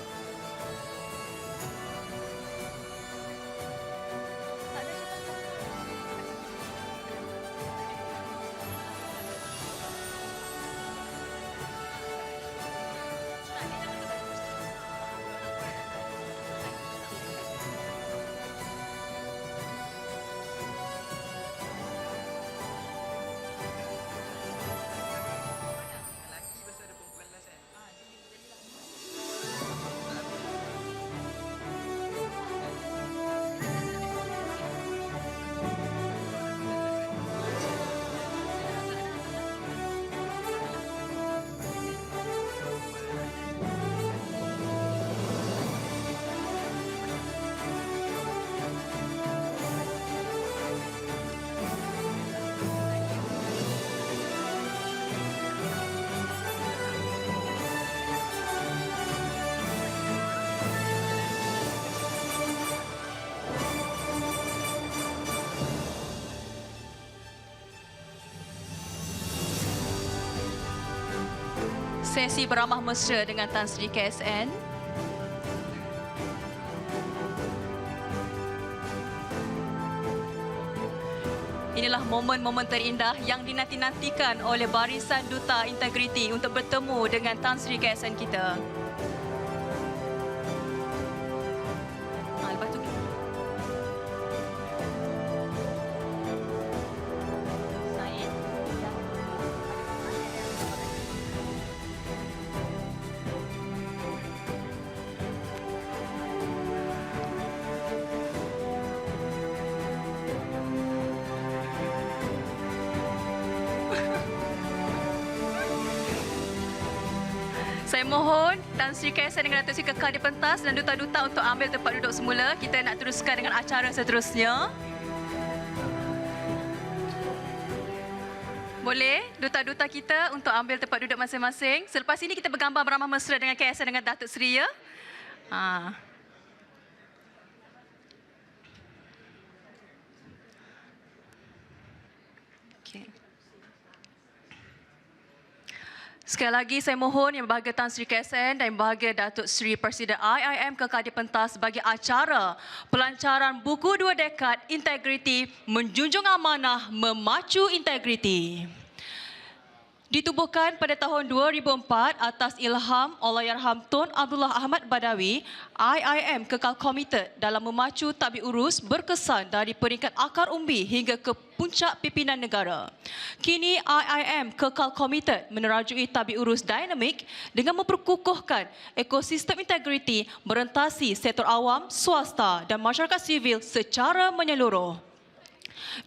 Sesi beramah mesra dengan Tan Sri KSN. Inilah momen-momen terindah yang dinanti-nantikan oleh barisan Duta Integriti untuk bertemu dengan Tan Sri KSN kita. Lepas tu saya mohon Tan Sri KSN dengan Datuk Seri kekal di pentas dan duta-duta untuk ambil tempat duduk semula. Kita nak teruskan dengan acara seterusnya. Boleh duta-duta kita untuk ambil tempat duduk masing-masing. Selepas ini kita bergambar beramah mesra dengan KSN dengan Datuk Seri ya. Sekali lagi saya mohon Yang Berbahagia Tan Sri KSN dan Yang Berbahagia Datuk Seri Presiden IIM kekal di pentas bagi acara pelancaran buku 2 dekad integriti menjunjung amanah memacu integriti. Ditubuhkan pada tahun 2004 atas ilham Allahyarham Tun Abdullah Ahmad Badawi, IIM kekal komited dalam memacu tadbir urus berkesan dari peringkat akar umbi hingga ke puncak pimpinan negara. Kini IIM kekal komited menerajui tadbir urus dinamik dengan memperkukuhkan ekosistem integriti merentasi sektor awam, swasta dan masyarakat sivil secara menyeluruh.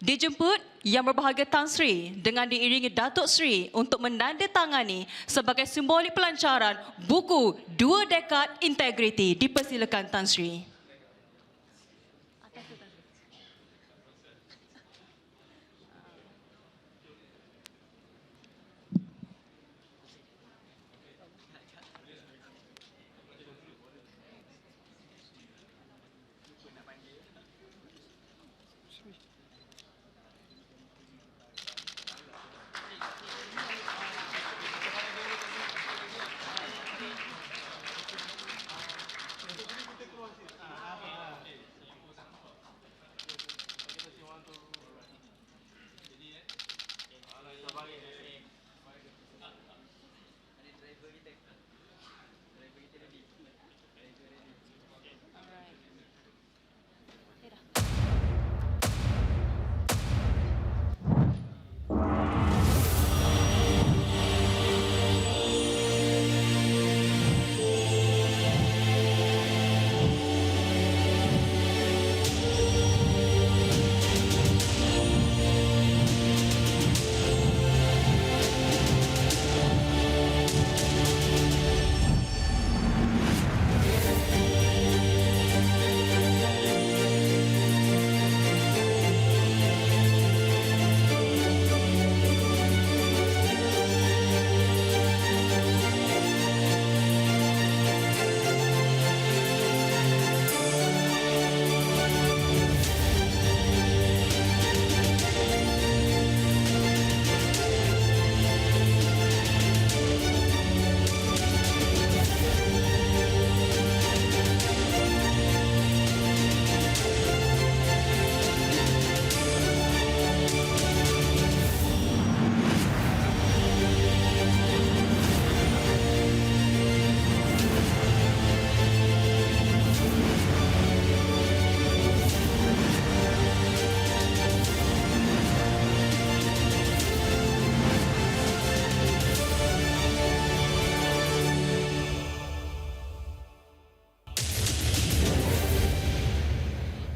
Dijemput Yang Berbahagia Tan Sri dengan diiringi Datuk Seri untuk menandatangani sebagai simbolik pelancaran buku 2 dekad integriti. Dipersilakan Tan Sri.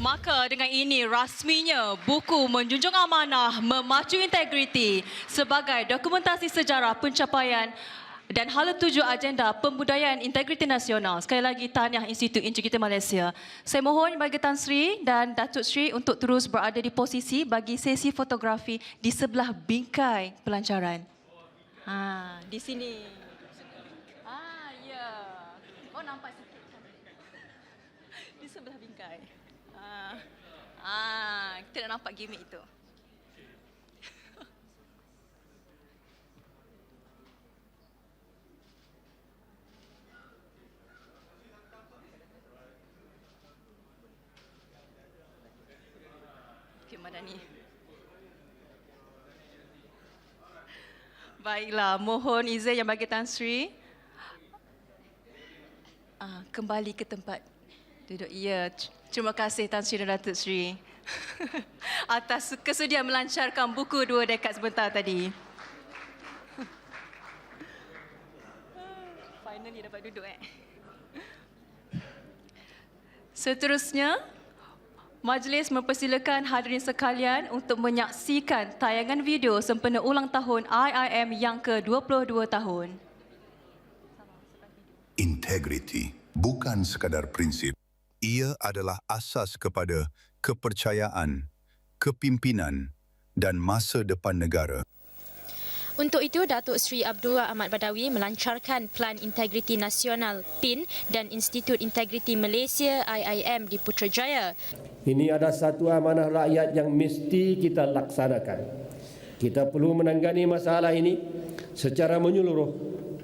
Maka dengan ini rasminya buku Menjunjung Amanah Memacu Integriti sebagai dokumentasi sejarah pencapaian dan hala tuju agenda pembudayaan integriti nasional. Sekali lagi tahniah Institut Integriti Malaysia. Saya mohon bagi Tan Sri dan Datuk Sri untuk terus berada di posisi bagi sesi fotografi di sebelah bingkai pelancaran. Di sini. Ya. Oh, nampak sikit. Di sebelah bingkai. Kita nak nampak gimmick itu. Okey, Madani. Baiklah, mohon izin yang bagi Tan Sri. Kembali ke tempat duduk. Ya, terima kasih Tan Sri dan Datuk Sri atas kesudian melancarkan buku 2 dekad sebentar tadi. Finally dapat duduk. Seterusnya, majlis mempersilakan hadirin sekalian untuk menyaksikan tayangan video sempena ulang tahun IIM yang ke-22 tahun. Integriti bukan sekadar prinsip. Ia adalah asas kepada kepercayaan, kepimpinan dan masa depan negara. Untuk itu, Datuk Seri Abdul Ahmad Badawi melancarkan Plan Integriti Nasional PIN dan Institut Integriti Malaysia IIM di Putrajaya. Ini adalah satu amanah rakyat yang mesti kita laksanakan. Kita perlu menangani masalah ini secara menyeluruh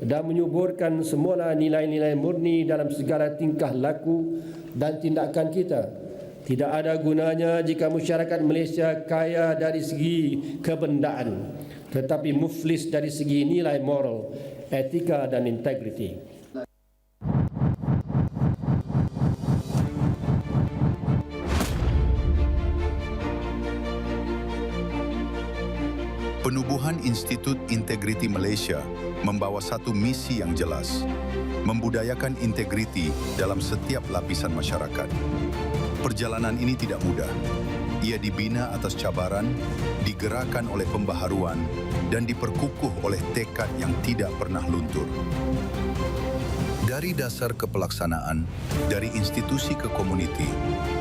dan menyuburkan semula nilai-nilai murni dalam segala tingkah laku dan tindakan kita. Tidak ada gunanya jika masyarakat Malaysia kaya dari segi kebendaan, tetapi muflis dari segi nilai moral, etika dan integriti. Penubuhan Institut Integriti Malaysia membawa satu misi yang jelas, membudayakan integriti dalam setiap lapisan masyarakat. Perjalanan ini tidak mudah. Ia dibina atas cabaran, digerakkan oleh pembaharuan, dan diperkukuh oleh tekad yang tidak pernah luntur. Dari dasar ke pelaksanaan, dari institusi ke komuniti,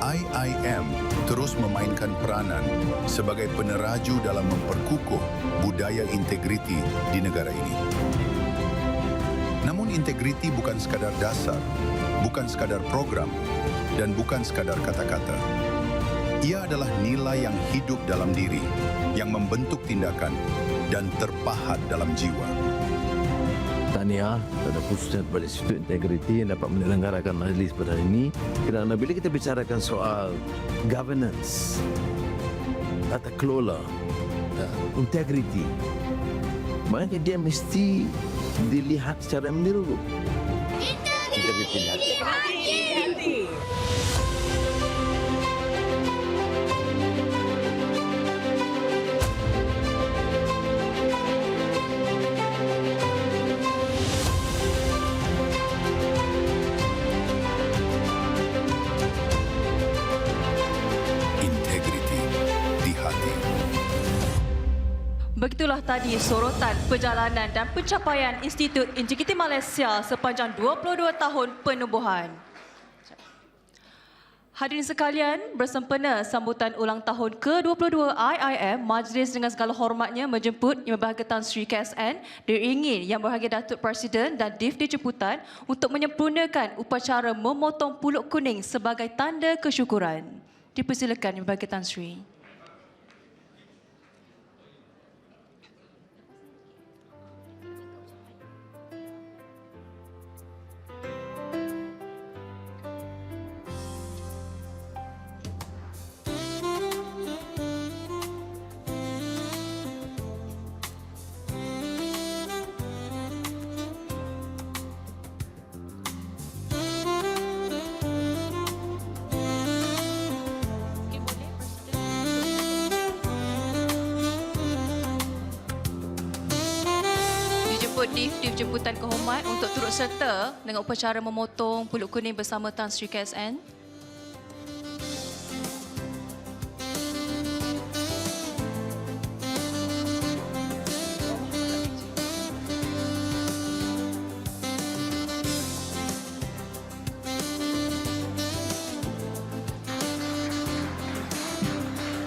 IIM terus memainkan peranan sebagai peneraju dalam memperkukuh budaya integriti di negara ini. Namun integriti bukan sekadar dasar, bukan sekadar program, dan bukan sekadar kata-kata. Ia adalah nilai yang hidup dalam diri, yang membentuk tindakan dan terpahat dalam jiwa. Tahniah kepada khususnya kepada Institut Integriti yang dapat menyelenggarakan majlis pada hari ini, kerana bila kita bicarakan soal governance, tata kelola, integriti, maka dia mesti dilihat secara menyeluruh. Integriti hati. Begitulah tadi sorotan perjalanan dan pencapaian Institut Integriti Malaysia sepanjang 22 tahun penubuhan. Hadirin sekalian, bersempena sambutan ulang tahun ke-22 IIM, majlis dengan segala hormatnya menjemput Yang Berbahagia Tan Sri KSN, diiringi Yang Berbahagia Datuk Presiden dan Difti Jemputan untuk menyempurnakan upacara memotong puluk kuning sebagai tanda kesyukuran. Dipersilakan Yang Berbahagia Tan Sri. Dif Jemputan Kehormat untuk turut serta dengan upacara memotong puluk kuning bersama Tan Sri KSN.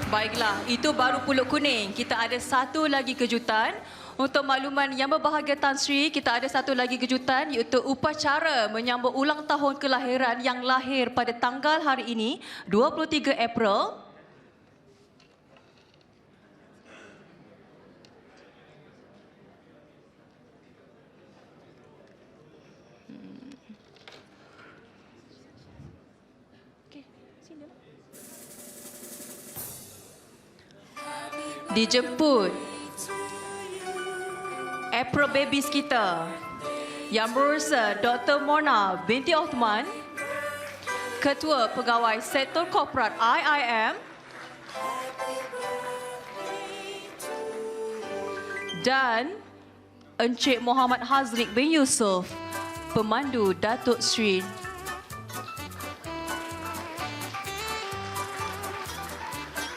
Baiklah, itu baru pulut kuning. Kita ada satu lagi kejutan. Untuk makluman yang berbahagia Tan Sri, kita ada satu lagi kejutan iaitu upacara menyambut ulang tahun kelahiran yang lahir pada tanggal hari ini, 23 April. Dijemput April babies kita yang berurusan Dr. Mona binti Othman, Ketua Pegawai Sektor Korporat IIM, dan Encik Muhammad Hazrik bin Yusof, Pemandu Datuk Seri.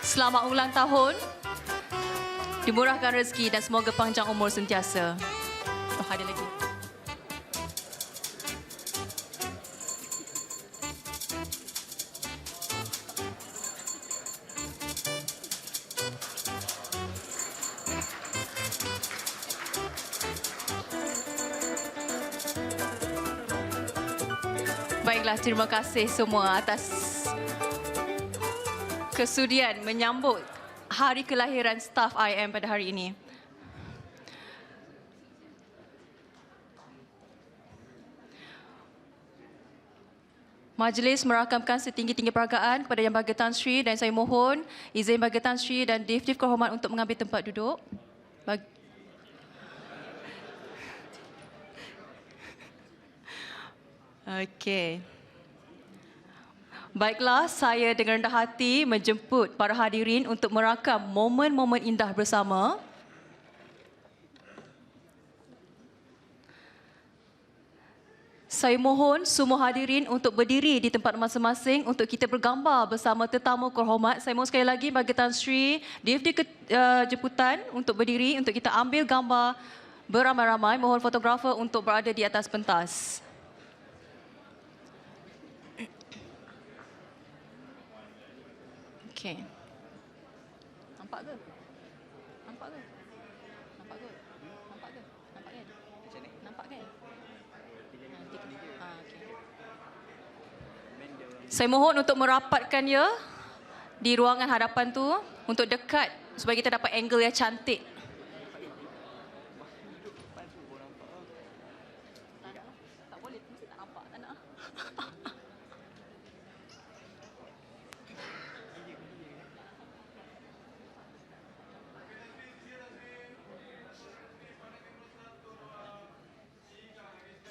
Selamat ulang tahun. Dimurahkan rezeki dan semoga panjang umur sentiasa. Oh, ada lagi. Baiklah, terima kasih semua atas kesudian menyambut hari kelahiran staf IM pada hari ini. Majlis merakamkan setinggi-tinggi peragaan kepada Yang Berbahagia Tan Sri dan saya mohon izin Yang Berbahagia Tan Sri dan Div-Div Kehormat untuk mengambil tempat duduk. Okey. Baiklah, saya dengan rendah hati menjemput para hadirin untuk merakam momen-momen indah bersama. Saya mohon semua hadirin untuk berdiri di tempat masing-masing untuk kita bergambar bersama tetamu kehormat. Saya mohon sekali lagi bagi Tan Sri, DFD jemputan untuk berdiri untuk kita ambil gambar beramai-ramai. Mohon fotografer untuk berada di atas pentas. Okey. Nampak ke? Nampak ke? Nampak ke? Nampak ke? Nampak kan? Macam ni? Nampak kan? Okey. Saya mohon untuk merapatkan ya di ruangan hadapan tu untuk dekat supaya kita dapat angle yang cantik. Tak boleh, mesti tak nampak, tak nak.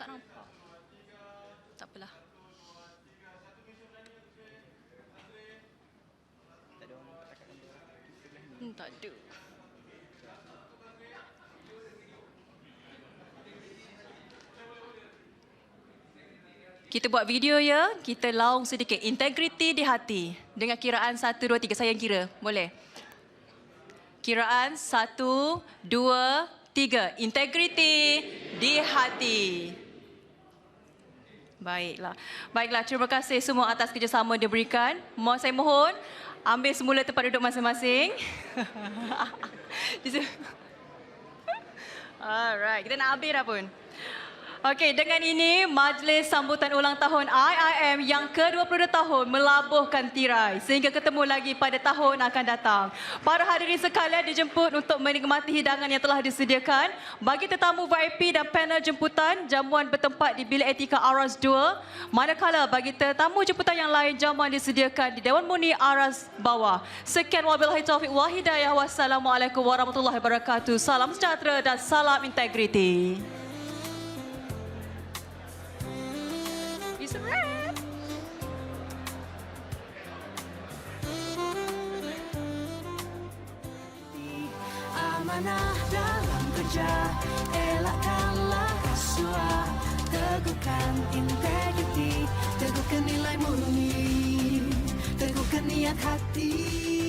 Tak nampak. Tak apalah. Tak ada. Kita buat video ya. Kita laung sedikit. Integriti di hati. Dengan kiraan 1, 2, 3. Saya yang kira. Boleh? Kiraan 1, 2, 3. Integriti di hati. Baiklah. Baiklah, terima kasih semua atas kerjasama yang diberikan. Saya mohon ambil semula tempat duduk masing-masing. Alright, kita nak ambil dah pun. Okey, dengan ini majlis sambutan ulang tahun IIM yang ke-22 tahun melabuhkan tirai sehingga ketemu lagi pada tahun akan datang. Para hadirin sekalian dijemput untuk menikmati hidangan yang telah disediakan. Bagi tetamu VIP dan panel jemputan, jamuan bertempat di bilik etika Aras 2. Manakala bagi tetamu jemputan yang lain, jamuan disediakan di Dewan Murni Aras bawah. Sekian wabillahi taufiq wal hidayah. Wassalamualaikum warahmatullahi wabarakatuh. Salam sejahtera dan salam integriti. Amanah dalam kerja, elakkanlah rasuah, teguhkan integriti, teguhkan nilai murni, teguhkan niat hati.